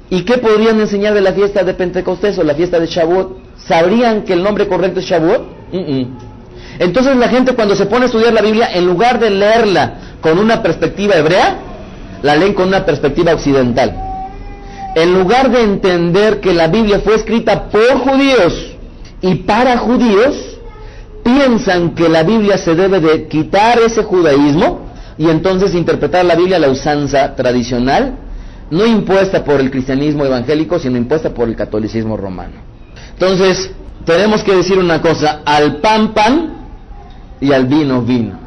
¿Y qué podrían enseñar de la fiesta de Pentecostés o la fiesta de Shavuot? ¿Sabrían que el nombre correcto es Shavuot? Entonces la gente, cuando se pone a estudiar la Biblia, en lugar de leerla con una perspectiva hebrea, la leen con una perspectiva occidental. En lugar de entender que la Biblia fue escrita por judíos y para judíos, piensan que la Biblia se debe de quitar ese judaísmo y entonces interpretar la Biblia a la usanza tradicional, no impuesta por el cristianismo evangélico, sino impuesta por el catolicismo romano. Entonces, tenemos que decir una cosa, al pan, pan, y al vino, vino.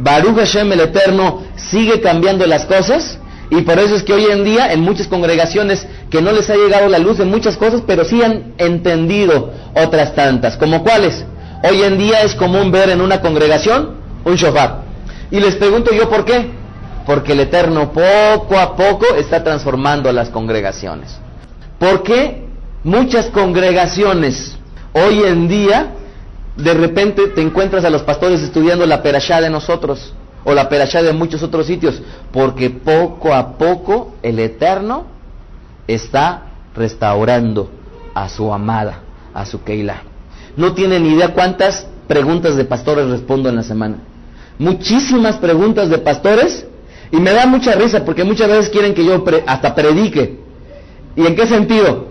Baruch Hashem, el Eterno sigue cambiando las cosas, y por eso es que hoy en día en muchas congregaciones que no les ha llegado la luz de muchas cosas, pero sí han entendido otras tantas. ¿Como cuáles? Hoy en día es común ver en una congregación un shofar. Y les pregunto yo, ¿por qué? Porque el Eterno poco a poco está transformando las congregaciones. ¿Por qué muchas congregaciones hoy en día de repente te encuentras a los pastores estudiando la perashá de nosotros o la perashá de muchos otros sitios? Porque poco a poco el Eterno está restaurando a su amada, a su Keilah. No tienen ni idea cuántas preguntas de pastores respondo en la semana. Muchísimas preguntas de pastores, y me da mucha risa porque muchas veces quieren que yo hasta predique. ¿Y en qué sentido?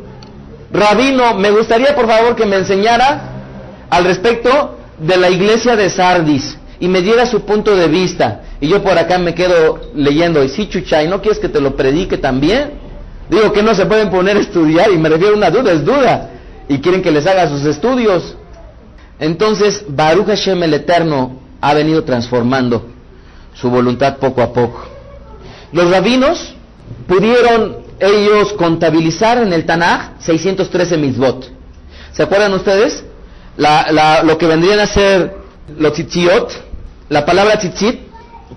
Rabino, me gustaría por favor que me enseñara al respecto de la iglesia de Sardis y me diera su punto de vista. Y yo por acá me quedo leyendo, y sí, chucha, ¿y no quieres que te lo predique también? Digo que no se pueden poner a estudiar, y me refiero a una duda, es duda, y quieren que les haga sus estudios. Entonces Baruch Hashem, el Eterno, ha venido transformando su voluntad poco a poco. Los rabinos pudieron ellos contabilizar en el Tanaj 613 mitzvot. ¿Se acuerdan ustedes? Lo que vendrían a ser los tzitziot. La palabra tzitzit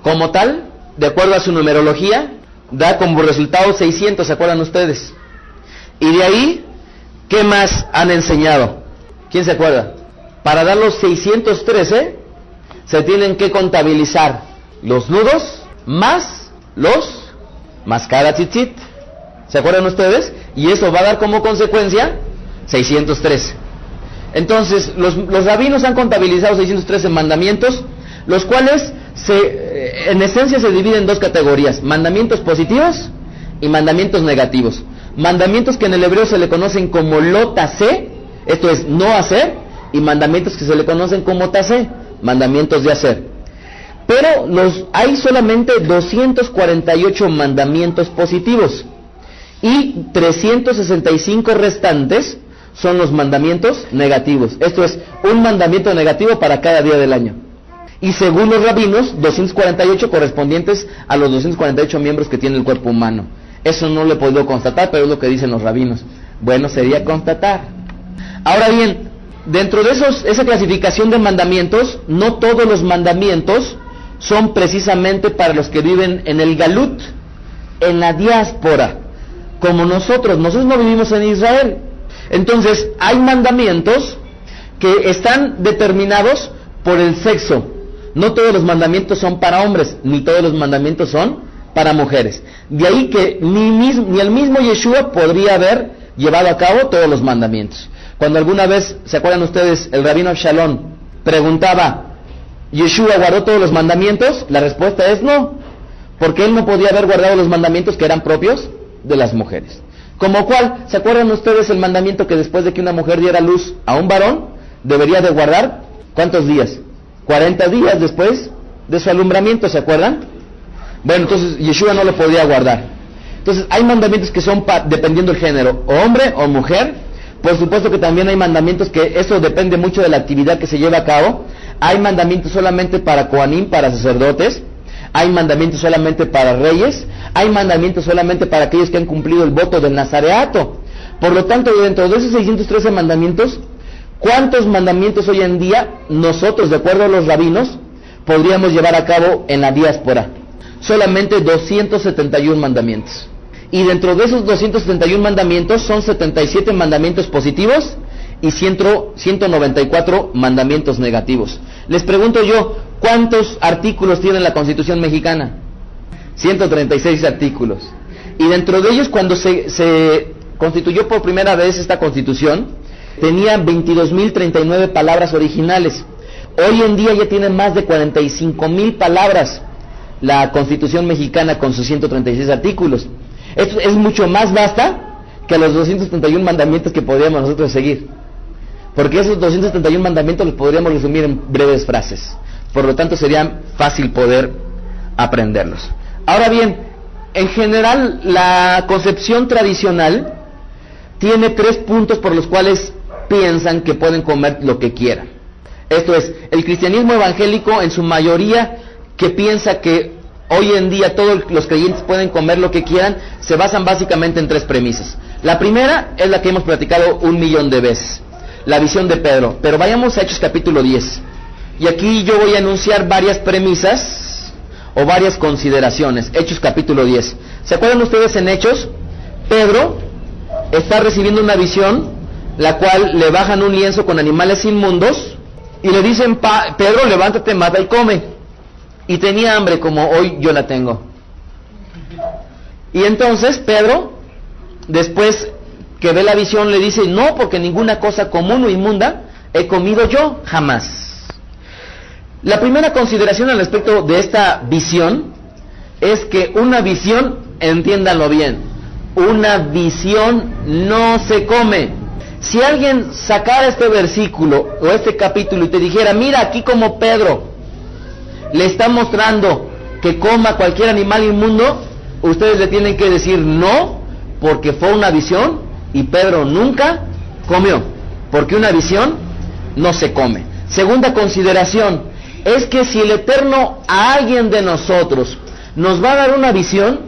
como tal, de acuerdo a su numerología, da como resultado 600, ¿se acuerdan ustedes? Y de ahí, ¿qué más han enseñado? ¿Quién se acuerda? Para dar los 613 se tienen que contabilizar los nudos más los mascara tzitzit. ¿Se acuerdan ustedes? Y eso va a dar como consecuencia 613. Entonces los rabinos han contabilizado 613 mandamientos, los cuales en esencia se dividen en dos categorías: mandamientos positivos y mandamientos negativos. Mandamientos que en el hebreo se le conocen como lo tasé, esto es no hacer, y mandamientos que se le conocen como tasé, mandamientos de hacer. Pero hay solamente 248 mandamientos positivos, y 365 restantes son los mandamientos negativos. Esto es un mandamiento negativo para cada día del año. Y según los rabinos, 248 correspondientes a los 248 miembros que tiene el cuerpo humano. Eso no lo he podido constatar, pero es lo que dicen los rabinos. Bueno, sería constatar. Ahora bien, dentro de esa clasificación de mandamientos, no todos los mandamientos son precisamente para los que viven en el galut, en la diáspora, como nosotros no vivimos en Israel. Entonces hay mandamientos que están determinados por el sexo. No todos los mandamientos son para hombres, ni todos los mandamientos son para mujeres. De ahí que ni el mismo Yeshua podría haber llevado a cabo todos los mandamientos. Cuando alguna vez, ¿se acuerdan ustedes? El rabino Absalón preguntaba, ¿Yeshua guardó todos los mandamientos? La respuesta es no, porque él no podía haber guardado los mandamientos que eran propios de las mujeres. ¿Como cuál? ¿Se acuerdan ustedes el mandamiento que después de que una mujer diera luz a un varón, debería de guardar? ¿Cuántos días? 40 días después de su alumbramiento, ¿se acuerdan? Bueno, entonces Yeshua no lo podía guardar. Entonces hay mandamientos que son dependiendo del género, o hombre o mujer. Por supuesto que también hay mandamientos que eso depende mucho de la actividad que se lleva a cabo. Hay mandamientos solamente para Kohanim, para sacerdotes. Hay mandamientos solamente para reyes. Hay mandamientos solamente para aquellos que han cumplido el voto del nazareato. Por lo tanto, dentro de esos 613 mandamientos, ¿cuántos mandamientos hoy en día nosotros, de acuerdo a los rabinos, podríamos llevar a cabo en la diáspora? Solamente 271 mandamientos. Y dentro de esos 271 mandamientos son 77 mandamientos positivos y 194 mandamientos negativos. Les pregunto yo, ¿cuántos artículos tiene la Constitución mexicana? 136 artículos. Y dentro de ellos, cuando se constituyó por primera vez esta Constitución, tenía 22.039 palabras originales. Hoy en día ya tiene más de 45.000 palabras la Constitución mexicana con sus 136 artículos. Esto es mucho más vasta que los 271 mandamientos que podríamos nosotros seguir, porque esos 271 mandamientos los podríamos resumir en breves frases. Por lo tanto sería fácil poder aprenderlos. Ahora bien, en general la concepción tradicional tiene 3 puntos por los cuales piensan que pueden comer lo que quieran. Esto es, el cristianismo evangélico en su mayoría que piensa que hoy en día todos los creyentes pueden comer lo que quieran, se basan básicamente en 3 premisas. La primera es la que hemos platicado 1,000,000 de veces, la visión de Pedro. Pero vayamos a Hechos capítulo 10. Y aquí yo voy a anunciar varias premisas o varias consideraciones. Hechos capítulo 10. ¿Se acuerdan ustedes en Hechos? Pedro está recibiendo una visión, la cual le bajan un lienzo con animales inmundos y le dicen, Pedro, levántate, mata y come. Y tenía hambre como hoy yo la tengo. Y entonces Pedro, después que ve la visión, le dice, no, porque ninguna cosa común o inmunda he comido yo jamás. La primera consideración al respecto de esta visión es que una visión, entiéndanlo bien, una visión no se come. Si alguien sacara este versículo o este capítulo y te dijera, mira aquí como Pedro le está mostrando que coma cualquier animal inmundo, ustedes le tienen que decir no, porque fue una visión y Pedro nunca comió, porque una visión no se come. Segunda consideración es que si el Eterno a alguien de nosotros nos va a dar una visión,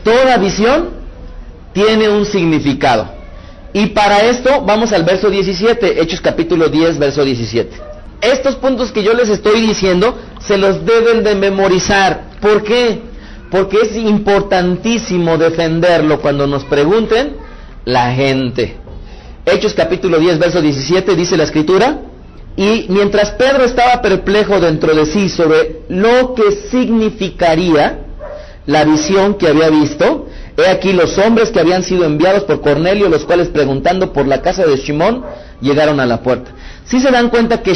toda visión tiene un significado. Y para esto vamos al verso 17, Hechos capítulo 10, verso 17. Estos puntos que yo les estoy diciendo se los deben de memorizar. ¿Por qué? Porque es importantísimo defenderlo cuando nos pregunten la gente. Hechos capítulo 10, verso 17, dice la Escritura: y mientras Pedro estaba perplejo dentro de sí sobre lo que significaría la visión que había visto, he aquí los hombres que habían sido enviados por Cornelio, los cuales preguntando por la casa de Simón, llegaron a la puerta. ¿Sí se dan cuenta que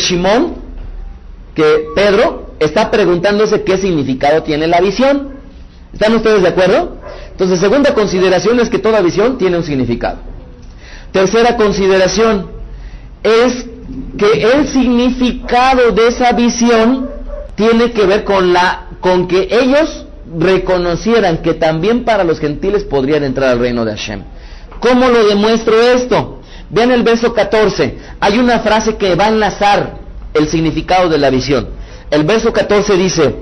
Pedro está preguntándose qué significado tiene la visión? ¿Están ustedes de acuerdo? Entonces, segunda consideración es que toda visión tiene un significado. Tercera consideración es que el significado de esa visión tiene que ver con que ellos reconocieran que también para los gentiles podrían entrar al reino de Hashem. ¿Cómo lo demuestro esto? Vean el verso 14, hay una frase que va a enlazar el significado de la visión. El verso 14 dice: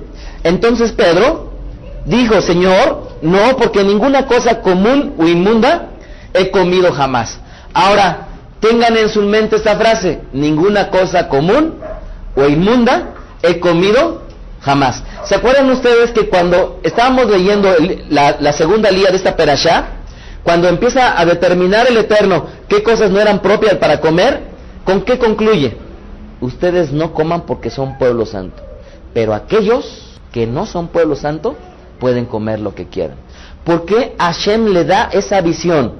entonces Pedro dijo, Señor, no, porque ninguna cosa común o inmunda he comido jamás. Ahora, tengan en su mente esta frase: ninguna cosa común o inmunda he comido jamás. ¿Se acuerdan ustedes que cuando estábamos leyendo la segunda lía de esta perashá, cuando empieza a determinar el Eterno qué cosas no eran propias para comer, ¿con qué concluye? Ustedes no coman porque son pueblo santo, pero aquellos que no son pueblo santo pueden comer lo que quieran. ¿Por qué Hashem le da esa visión?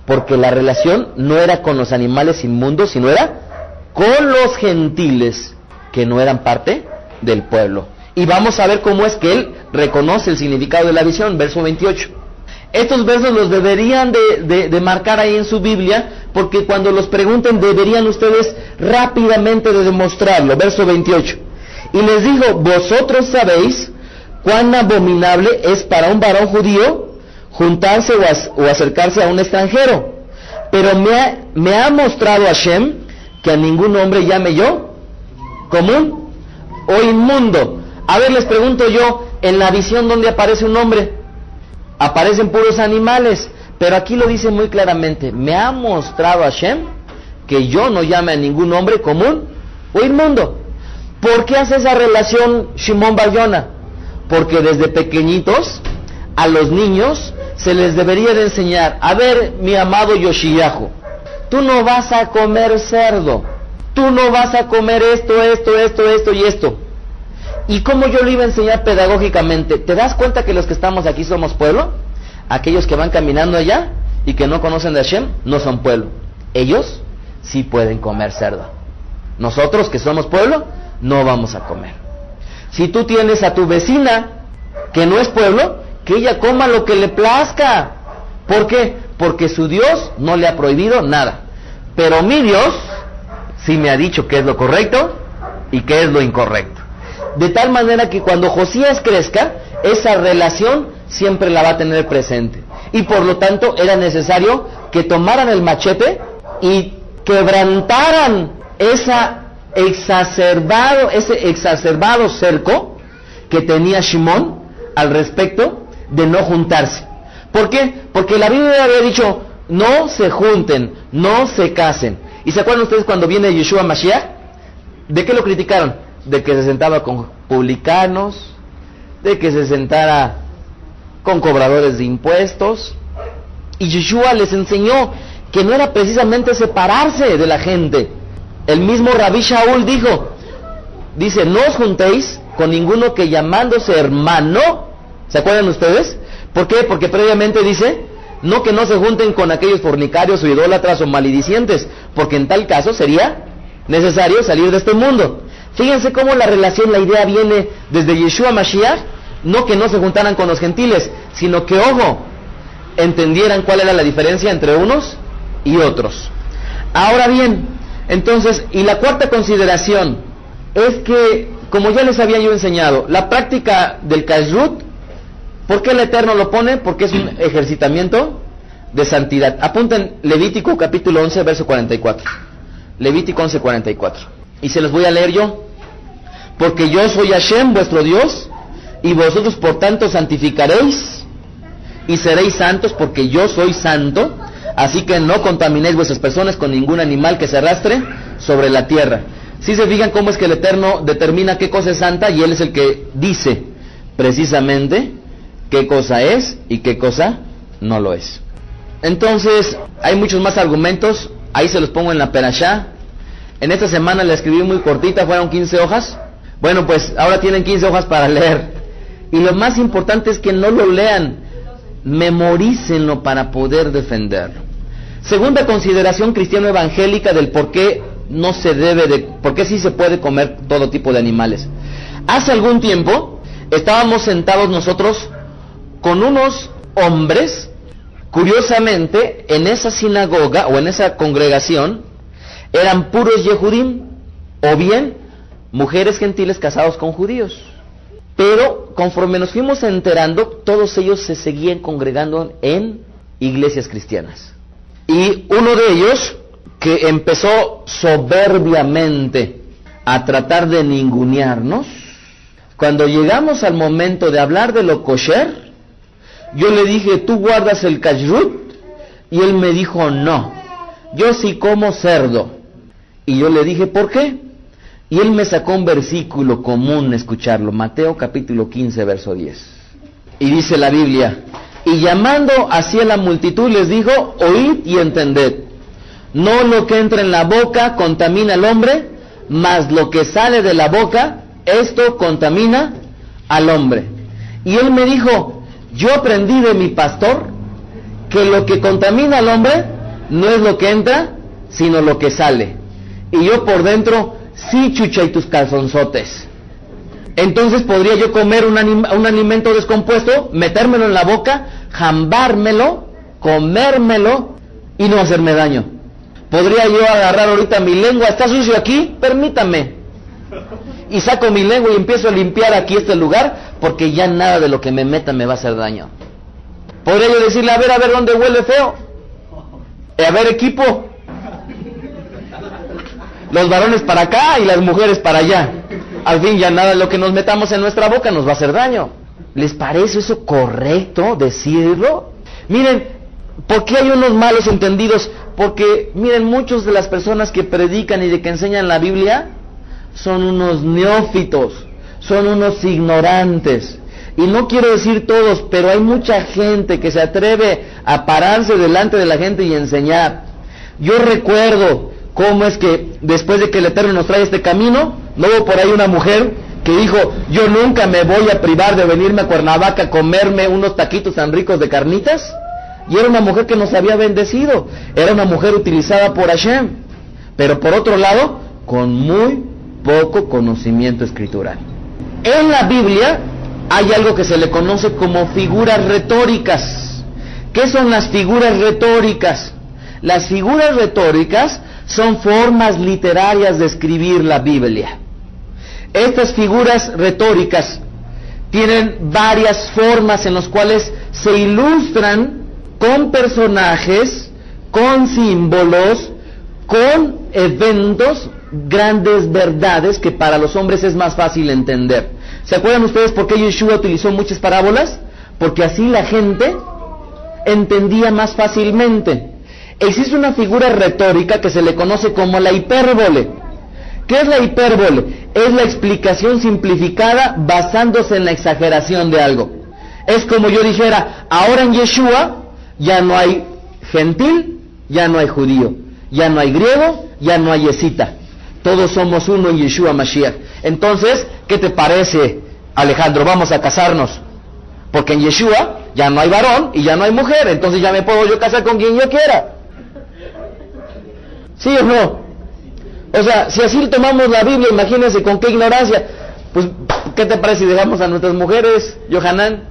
Porque la relación no era con los animales inmundos, sino era con los gentiles que no eran parte del pueblo. Y vamos a ver cómo es que él reconoce el significado de la visión, verso 28. Estos versos los deberían de marcar ahí en su Biblia, porque cuando los pregunten deberían ustedes rápidamente de demostrarlo. Verso 28. Y les dijo, vosotros sabéis cuán abominable es para un varón judío juntarse o acercarse a un extranjero. Pero me ha mostrado Hashem que a ningún hombre llame yo común o inmundo. A ver, les pregunto yo, en la visión ¿dónde aparece un hombre? Aparecen puros animales, pero aquí lo dice muy claramente: me ha mostrado Hashem que yo no llame a ningún hombre común o inmundo. ¿Por qué hace esa relación Shimon Bar Yona? Porque desde pequeñitos a los niños se les debería de enseñar: a ver, mi amado Yoshiyahu, tú no vas a comer cerdo, tú no vas a comer esto y esto. ¿Y cómo yo lo iba a enseñar pedagógicamente? ¿Te das cuenta que los que estamos aquí somos pueblo? Aquellos que van caminando allá y que no conocen de Hashem no son pueblo. Ellos sí pueden comer cerdo. Nosotros que somos pueblo no vamos a comer. Si tú tienes a tu vecina que no es pueblo, que ella coma lo que le plazca. ¿Por qué? Porque su Dios no le ha prohibido nada. Pero mi Dios sí me ha dicho qué es lo correcto y qué es lo incorrecto. De tal manera que cuando Josías crezca, esa relación siempre la va a tener presente. Y por lo tanto era necesario que tomaran el machete y quebrantaran ese exacerbado cerco que tenía Shimón al respecto de no juntarse. ¿Por qué? Porque la Biblia había dicho, no se junten, no se casen. ¿Y se acuerdan ustedes cuando viene Yeshua Mashiach? ¿De qué lo criticaron? De que se sentaba con publicanos, de que se sentara con cobradores de impuestos. Y Yeshua les enseñó que no era precisamente separarse de la gente. El mismo Rabí Shaul dice, no os juntéis con ninguno que llamándose hermano, ¿se acuerdan ustedes? ¿Por qué? Porque previamente dice, no que no se junten con aquellos fornicarios o idólatras o maledicientes, porque en tal caso sería necesario salir de este mundo. Fíjense cómo la relación, la idea viene desde Yeshua Mashiach, no que no se juntaran con los gentiles, sino que, ojo, entendieran cuál era la diferencia entre unos y otros. Ahora bien, entonces, y la cuarta consideración es que, como ya les había yo enseñado, la práctica del kashrut, ¿por qué el Eterno lo pone? Porque es un ejercitamiento de santidad. Apunten Levítico capítulo 11, verso 44. Levítico 11, 44. Y se los voy a leer yo. Porque yo soy Hashem, vuestro Dios, y vosotros por tanto santificaréis y seréis santos, porque yo soy santo. Así que no contaminéis vuestras personas con ningún animal que se arrastre sobre la tierra. Si se fijan cómo es que el Eterno determina qué cosa es santa, y Él es el que dice precisamente qué cosa es y qué cosa no lo es. Entonces, hay muchos más argumentos, ahí se los pongo en la perashá. En esta semana la escribí muy cortita, fueron 15 hojas. Bueno, pues ahora tienen 15 hojas para leer. Y lo más importante es que no lo lean, memorícenlo para poder defenderlo. Segunda consideración cristiano evangélica del por qué no se debe de, por qué sí se puede comer todo tipo de animales. Hace algún tiempo estábamos sentados nosotros con unos hombres, curiosamente en esa sinagoga o en esa congregación eran puros Yehudim, o bien mujeres gentiles casados con judíos. Pero conforme nos fuimos enterando, todos ellos se seguían congregando en iglesias cristianas. Y uno de ellos, que empezó soberbiamente a tratar de ningunearnos, cuando llegamos al momento de hablar de lo kosher, yo le dije, ¿tú guardas el kashrut? Y él me dijo, no, yo sí como cerdo. Y yo le dije, ¿por qué? Y él me sacó un versículo común escucharlo, Mateo capítulo 15, verso 10. Y dice la Biblia, y llamando hacia la multitud les dijo, oíd y entended, no lo que entra en la boca contamina al hombre, mas lo que sale de la boca, esto contamina al hombre. Y él me dijo, yo aprendí de mi pastor que lo que contamina al hombre no es lo que entra, sino lo que sale. Y yo por dentro, sí, chucha y tus calzonzotes. Entonces podría yo comer un alimento descompuesto, metérmelo en la boca, jambármelo, comérmelo y no hacerme daño. Podría yo agarrar ahorita mi lengua, está sucio aquí, permítame. Y saco mi lengua y empiezo a limpiar aquí este lugar, porque ya nada de lo que me meta me va a hacer daño. Podría yo decirle, a ver dónde huele feo. A ver, equipo. Los varones para acá y las mujeres para allá. Al fin ya nada de lo que nos metamos en nuestra boca nos va a hacer daño. ¿Les parece eso correcto decirlo? Miren, ¿por qué hay unos malos entendidos? Porque, miren, muchas de las personas que predican y de que enseñan la Biblia son unos neófitos, son unos ignorantes. Y no quiero decir todos, pero hay mucha gente que se atreve a pararse delante de la gente y enseñar. Yo recuerdo cómo es que después de que el Eterno nos trae este camino, no hubo por ahí una mujer que dijo, yo nunca me voy a privar de venirme a Cuernavaca a comerme unos taquitos tan ricos de carnitas. Y era una mujer que nos había bendecido, era una mujer utilizada por Hashem, pero por otro lado, con muy poco conocimiento escritural. En la Biblia hay algo que se le conoce como figuras retóricas. ¿Qué son las figuras retóricas? Las figuras retóricas son formas literarias de escribir la Biblia. Estas figuras retóricas tienen varias formas en las cuales se ilustran con personajes, con símbolos, con eventos, grandes verdades que para los hombres es más fácil entender. ¿Se acuerdan ustedes por qué Yeshua utilizó muchas parábolas? Porque así la gente entendía más fácilmente. Existe una figura retórica que se le conoce como la hipérbole. ¿Qué es la hipérbole? Es la explicación simplificada basándose en la exageración de algo. Es como yo dijera, ahora en Yeshua ya no hay gentil, ya no hay judío, ya no hay griego, ya no hay escita. Todos somos uno en Yeshua Mashiach. Entonces, ¿qué te parece, Alejandro? Vamos a casarnos. Porque en Yeshua ya no hay varón y ya no hay mujer. Entonces ya me puedo yo casar con quien yo quiera. ¿Sí o no? O sea, si así tomamos la Biblia, imagínense con qué ignorancia. Pues, ¿qué te parece si dejamos a nuestras mujeres, Yohanan?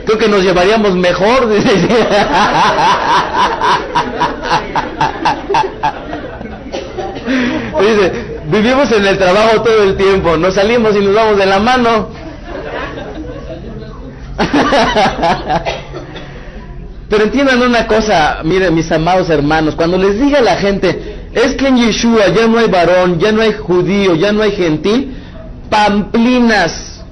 Creo que nos llevaríamos mejor. Dice, vivimos en el trabajo todo el tiempo, nos salimos y nos vamos de la mano. Pero entiendan una cosa, miren mis amados hermanos, cuando les diga a la gente, es que en Yeshua ya no hay varón, ya no hay judío, ya no hay gentil, pamplinas,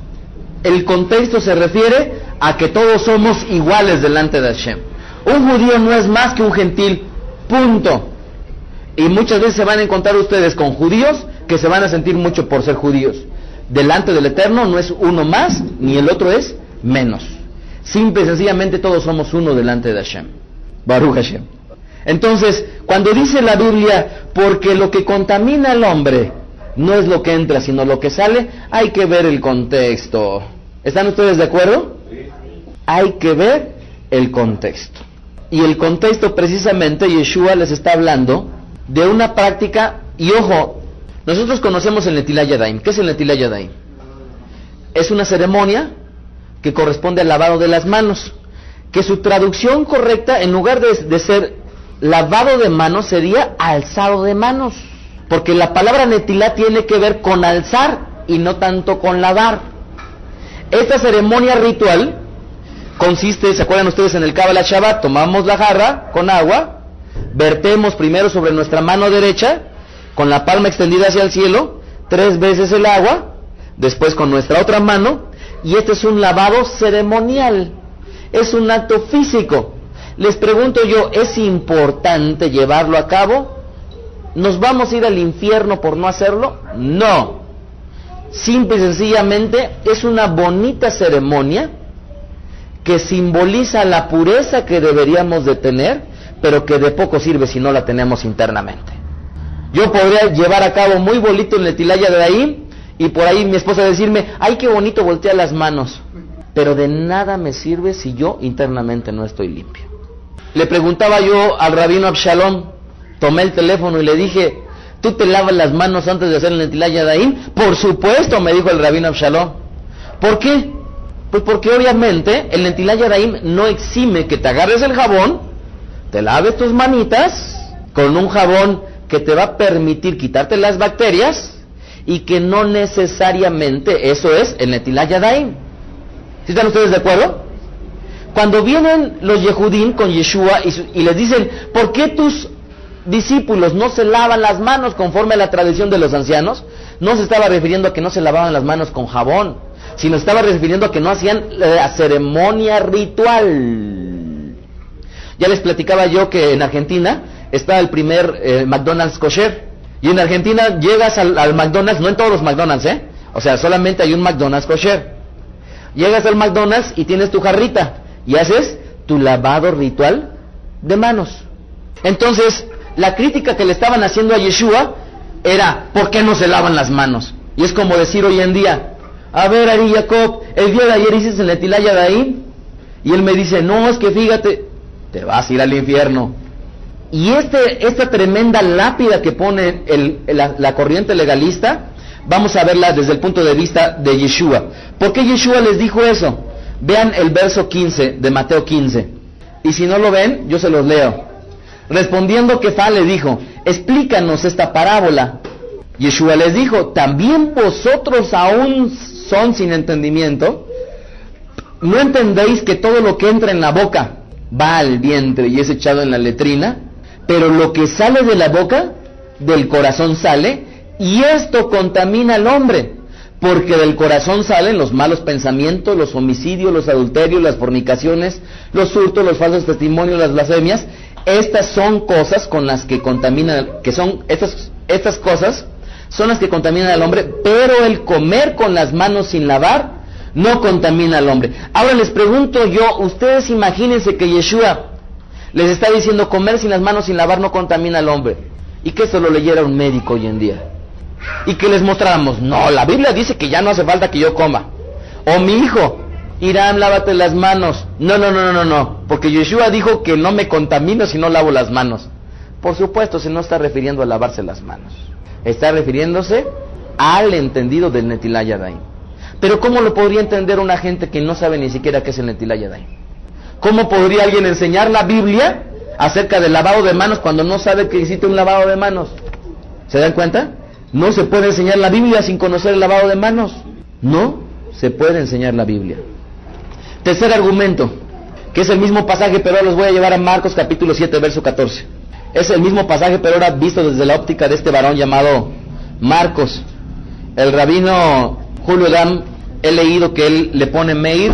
el contexto se refiere a que todos somos iguales delante de Hashem. Un judío no es más que un gentil, punto. Y muchas veces se van a encontrar ustedes con judíos que se van a sentir mucho por ser judíos. Delante del Eterno no es uno más, ni el otro es menos. Simple y sencillamente todos somos uno delante de Hashem. Baruch Hashem. Entonces, cuando dice la Biblia, porque lo que contamina al hombre no es lo que entra, sino lo que sale, hay que ver el contexto. ¿Están ustedes de acuerdo? Hay que ver el contexto. Y el contexto precisamente, Yeshua les está hablando de una práctica, y ojo, nosotros conocemos el Netilat Yadayim. ¿Qué es el Netilat Yadayim? Es una ceremonia que corresponde al lavado de las manos, que su traducción correcta, en lugar de ser lavado de manos, sería alzado de manos, porque la palabra Netilat tiene que ver con alzar y no tanto con lavar. Esta ceremonia ritual consiste, ¿se acuerdan ustedes en el Kabbalah Shabbat? Tomamos la jarra con agua, vertemos primero sobre nuestra mano derecha, con la palma extendida hacia el cielo, 3 veces el agua, después con nuestra otra mano, y este es un lavado ceremonial, es un acto físico. Les pregunto yo, ¿es importante llevarlo a cabo? ¿Nos vamos a ir al infierno por no hacerlo? No. Simple y sencillamente es una bonita ceremonia que simboliza la pureza que deberíamos de tener, pero que de poco sirve si no la tenemos internamente. Yo podría llevar a cabo muy bonito el Netilat Yadayim, y por ahí mi esposa decirme, ay, qué bonito voltear las manos, pero de nada me sirve si yo internamente no estoy limpio. Le preguntaba yo al rabino Abshalom, tomé el teléfono y le dije, ¿tú te lavas las manos antes de hacer el Netilat Yadayim? Por supuesto, me dijo el rabino Abshalom. ¿Por qué? Pues porque obviamente el Netilat Yadayim no exime que te agarres el jabón, te laves tus manitas con un jabón que te va a permitir quitarte las bacterias, y que no necesariamente eso es el Netilat Yadayim. ¿Sí están ustedes de acuerdo? Cuando vienen los Yehudim con Yeshua y les dicen, ¿por qué tus discípulos no se lavan las manos conforme a la tradición de los ancianos? No se estaba refiriendo a que no se lavaban las manos con jabón, sino estaba refiriendo a que no hacían la ceremonia ritual. Ya les platicaba yo que en Argentina está el primer McDonald's kosher. Y en Argentina llegas al McDonald's, no en todos los McDonald's, o sea, solamente hay un McDonald's kosher. Llegas al McDonald's y tienes tu jarrita y haces tu lavado ritual de manos. Entonces, la crítica que le estaban haciendo a Yeshua era, ¿por qué no se lavan las manos? Y es como decir hoy en día, a ver, Ari Jacob, el día de ayer hiciste el Netilat Yadayim, y él me dice, no, es que fíjate, te vas a ir al infierno. Y esta tremenda lápida que pone la corriente legalista, vamos a verla desde el punto de vista de Yeshua. ¿Por qué Yeshua les dijo eso? Vean el verso 15 de Mateo 15. Y si no lo ven, yo se los leo. Respondiendo Kefá le dijo, explícanos esta parábola. Yeshua les dijo, ¿también vosotros aún son sin entendimiento? ¿No entendéis que todo lo que entra en la boca va al vientre y es echado en la letrina? Pero lo que sale de la boca, del corazón sale, y esto contamina al hombre, porque del corazón salen los malos pensamientos, los homicidios, los adulterios, las fornicaciones, los hurtos, los falsos testimonios, las blasfemias. Estas son cosas con las que contaminan, estas cosas son las que contaminan al hombre, pero el comer con las manos sin lavar no contamina al hombre. Ahora les pregunto yo, ustedes imagínense que Yeshua les está diciendo comer sin las manos sin lavar no contamina al hombre, y que esto lo leyera un médico hoy en día, y que les mostráramos, no, la Biblia dice que ya no hace falta que yo coma, o mi hijo, Irán, lávate las manos, no, porque Yeshua dijo que no me contamino si no lavo las manos. Por supuesto, se no está refiriendo a lavarse las manos, está refiriéndose al entendido del Netilat Yadayim. Pero ¿cómo lo podría entender una gente que no sabe ni siquiera qué es el Netilat Yadayim? ¿Cómo podría alguien enseñar la Biblia acerca del lavado de manos cuando no sabe que existe un lavado de manos? ¿Se dan cuenta? No se puede enseñar la Biblia sin conocer el lavado de manos. No se puede enseñar la Biblia. Tercer argumento, que es el mismo pasaje, pero ahora los voy a llevar a Marcos capítulo 7, verso 14. Es el mismo pasaje, pero ahora visto desde la óptica de este varón llamado Marcos. El rabino Julio Dam, he leído que él le pone Meir.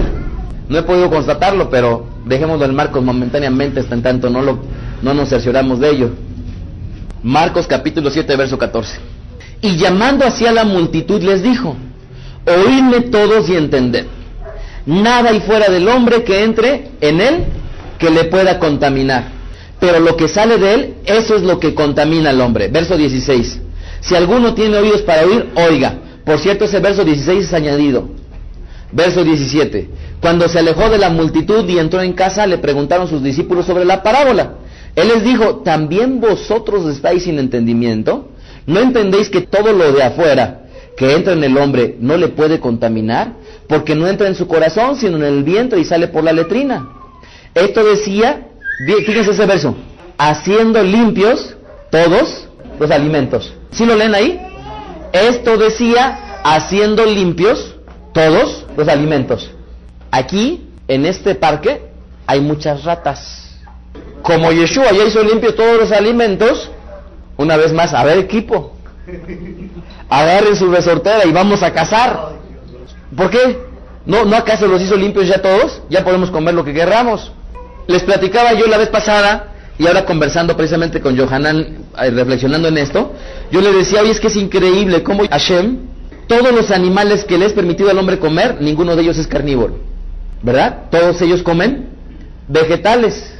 No he podido constatarlo, pero dejémoslo en Marcos momentáneamente, hasta en tanto no nos cercioramos de ello. Marcos capítulo 7, verso 14. Y llamando hacia la multitud les dijo: oídme todos y entended. Nada hay fuera del hombre que entre en él que le pueda contaminar, pero lo que sale de él, eso es lo que contamina al hombre. Verso 16. Si alguno tiene oídos para oír, oiga. Por cierto, ese verso 16 es añadido. Verso 17. Cuando se alejó de la multitud y entró en casa, le preguntaron sus discípulos sobre la parábola. Él les dijo: ¿también vosotros estáis sin entendimiento? ¿No entendéis que todo lo de afuera que entra en el hombre no le puede contaminar? Porque no entra en su corazón, sino en el vientre y sale por la letrina. Esto decía, fíjense ese verso, haciendo limpios todos los alimentos. ¿Sí lo leen ahí? Esto decía, haciendo limpios todos los alimentos. Aquí, en este parque, hay muchas ratas. Como Yeshua ya hizo limpio todos los alimentos, una vez más, a ver, equipo, agarren su resortera y vamos a cazar. ¿Por qué? ¿No acaso los hizo limpios ya todos? Ya podemos comer lo que querramos. Les platicaba yo la vez pasada, y ahora conversando precisamente con Yohanan, reflexionando en esto, yo le decía, oye, es que es increíble cómo Hashem, todos los animales que le es permitido al hombre comer, ninguno de ellos es carnívoro, ¿verdad? Todos ellos comen vegetales.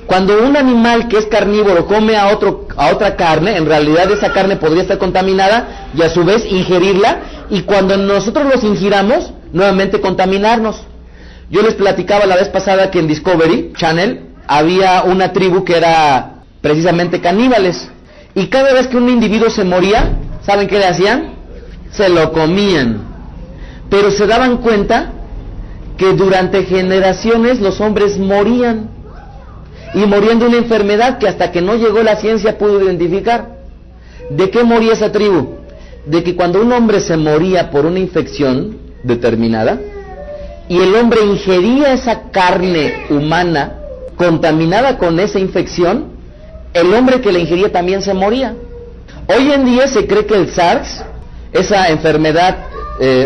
Cuando un animal que es carnívoro come a otra carne, en realidad esa carne podría estar contaminada y a su vez ingerirla, y cuando nosotros los ingiramos, nuevamente contaminarnos. Yo les platicaba la vez pasada que en Discovery Channel había una tribu que era precisamente caníbales, y cada vez que un individuo se moría, ¿saben qué le hacían? Se lo comían. Pero se daban cuenta que durante generaciones los hombres morían, y morían de una enfermedad que hasta que no llegó la ciencia pudo identificar. ¿De qué moría esa tribu? De que cuando un hombre se moría por una infección determinada, y el hombre ingería esa carne humana contaminada con esa infección, el hombre que la ingería también se moría. Hoy en día se cree que el SARS, esa enfermedad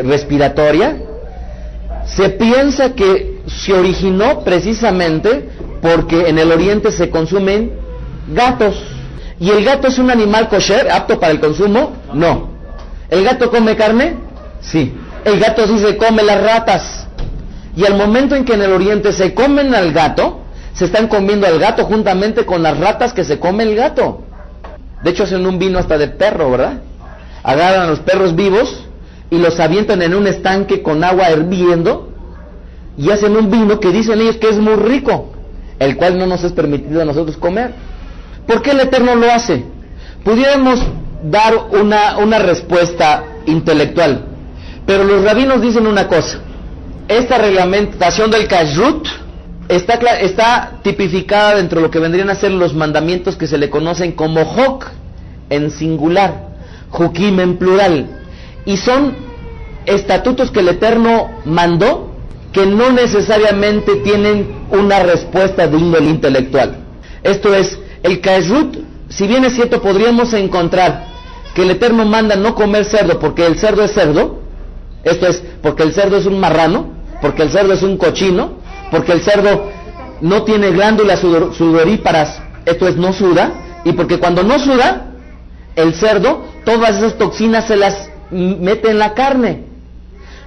respiratoria, se piensa que se originó precisamente porque en el oriente se consumen gatos. ¿Y el gato es un animal kosher, apto para el consumo? No. ¿El gato come carne? Sí. El gato sí se come las ratas. Y al momento en que en el oriente se comen al gato, se están comiendo al gato juntamente con las ratas que se come el gato. De hecho hacen un vino hasta de perro, ¿verdad? Agarran a los perros vivos y los avientan en un estanque con agua hirviendo y hacen un vino que dicen ellos que es muy rico, el cual no nos es permitido a nosotros comer. ¿Por qué el Eterno lo hace? Pudiéramos dar una respuesta intelectual, pero los rabinos dicen una cosa: esta reglamentación del kashrut está tipificada dentro de lo que vendrían a ser los mandamientos que se le conocen como Hok en singular, Hukim en plural, y son estatutos que el Eterno mandó que no necesariamente tienen una respuesta de índole intelectual. Esto es, el kashrut, si bien es cierto, podríamos encontrar que el Eterno manda no comer cerdo porque el cerdo es cerdo, Esto es, porque el cerdo es un marrano, porque el cerdo es un cochino, porque el cerdo no tiene glándulas sudoríparas, esto es, no suda, y porque cuando no suda, el cerdo, todas esas toxinas se las mete en la carne.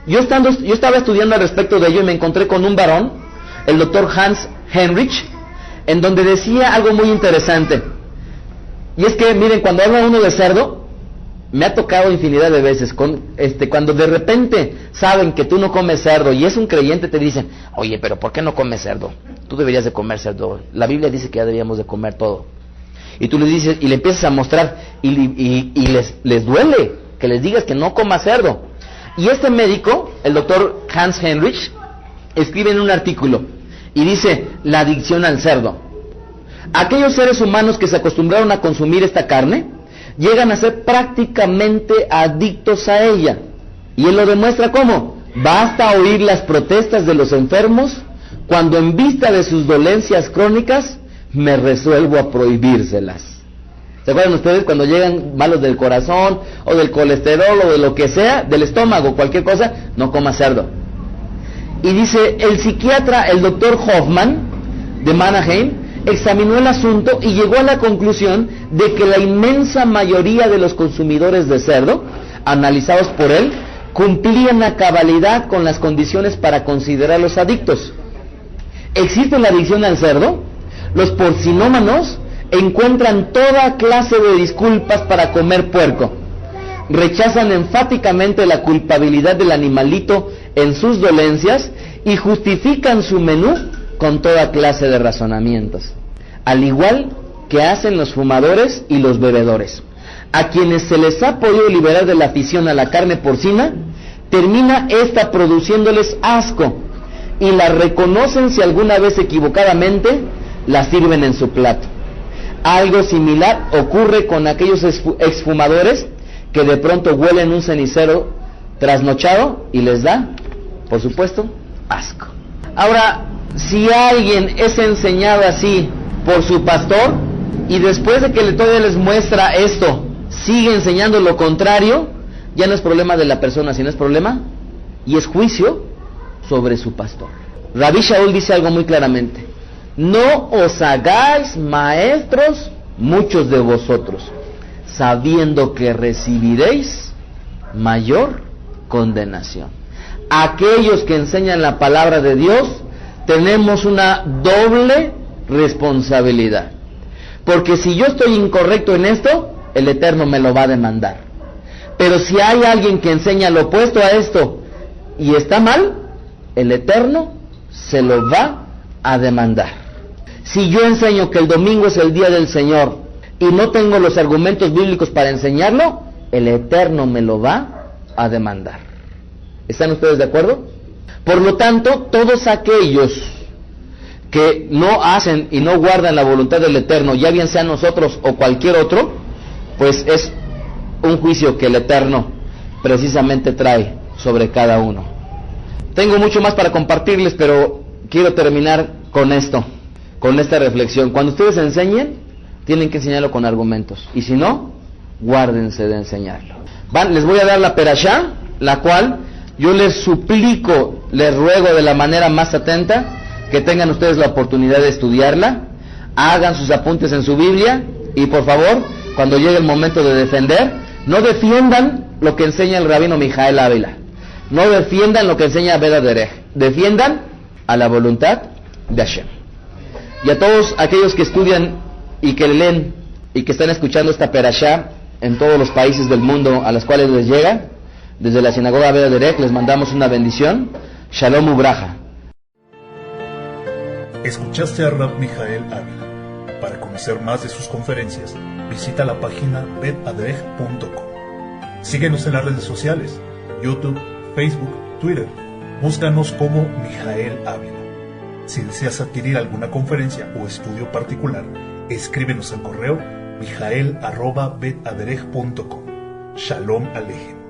Yo estaba estudiando al respecto de ello y me encontré con un varón, el doctor Hans Henrich, en donde decía algo muy interesante. Y es que, miren, cuando habla uno de cerdo, me ha tocado infinidad de veces, cuando de repente saben que tú no comes cerdo y es un creyente, te dicen, oye, pero ¿por qué no comes cerdo? Tú deberías de comer cerdo. La Biblia dice que ya deberíamos de comer todo. Y tú les dices, y le empiezas a mostrar, y les duele que les digas que no coma cerdo. Y este médico, el doctor Hans Henrich, escribe en un artículo, y dice, la adicción al cerdo. Aquellos seres humanos que se acostumbraron a consumir esta carne, llegan a ser prácticamente adictos a ella. Y él lo demuestra ¿cómo? Basta oír las protestas de los enfermos, cuando en vista de sus dolencias crónicas, me resuelvo a prohibírselas. ¿Se acuerdan ustedes cuando llegan malos del corazón, o del colesterol, o de lo que sea, del estómago, cualquier cosa? No coma cerdo. Y dice, el psiquiatra, el doctor Hoffman, de Mannheim, examinó el asunto y llegó a la conclusión de que la inmensa mayoría de los consumidores de cerdo, analizados por él, cumplían a cabalidad con las condiciones para considerarlos adictos. ¿Existe la adicción al cerdo? Los porcinómanos encuentran toda clase de disculpas para comer puerco. Rechazan enfáticamente la culpabilidad del animalito en sus dolencias y justifican su menú con toda clase de razonamientos, al igual que hacen los fumadores y los bebedores. A quienes se les ha podido liberar de la afición a la carne porcina, termina esta produciéndoles asco, y la reconocen si alguna vez equivocadamente la sirven en su plato. Algo similar ocurre con aquellos exfumadores que de pronto huelen un cenicero trasnochado y les da, por supuesto, asco. Ahora, si alguien es enseñado así por su pastor y después de que todavía les muestra esto, sigue enseñando lo contrario, ya no es problema de la persona, sino es problema y es juicio sobre su pastor. Rabbi Shaul dice algo muy claramente: no os hagáis maestros muchos de vosotros, sabiendo que recibiréis mayor condenación. Aquellos que enseñan la palabra de Dios tenemos una doble responsabilidad, porque si yo estoy incorrecto en esto, el Eterno me lo va a demandar. Pero si hay alguien que enseña lo opuesto a esto y está mal, el Eterno se lo va a demandar. Si yo enseño que el domingo es el día del Señor y no tengo los argumentos bíblicos para enseñarlo, el Eterno me lo va a demandar. ¿Están ustedes de acuerdo? Por lo tanto, todos aquellos que no hacen y no guardan la voluntad del Eterno, ya bien sea nosotros o cualquier otro, pues es un juicio que el Eterno precisamente trae sobre cada uno. Tengo mucho más para compartirles, pero quiero terminar con esto, con esta reflexión. Cuando ustedes enseñen, tienen que enseñarlo con argumentos, y si no, guárdense de enseñarlo. Les voy a dar la perashá, la cual yo les suplico, les ruego de la manera más atenta que tengan ustedes la oportunidad de estudiarla, hagan sus apuntes en su Biblia, y por favor, cuando llegue el momento de defender, no defiendan lo que enseña el rabino Mijael Ávila, no defiendan lo que enseña Beth Aderech, defiendan a la voluntad de Hashem. Y a todos aquellos que estudian y que leen y que están escuchando esta perashá en todos los países del mundo a los cuales les llega, desde la sinagoga Beth Aderech les mandamos una bendición. Shalom Ubraja. Escuchaste a Rab Mijael Ávila. Para conocer más de sus conferencias, visita la página betaderech.com. Síguenos en las redes sociales, YouTube, Facebook, Twitter. Búscanos como Mijael Ávila. Si deseas adquirir alguna conferencia o estudio particular, escríbenos al correo mijael@betaderech.com. Shalom Alejem.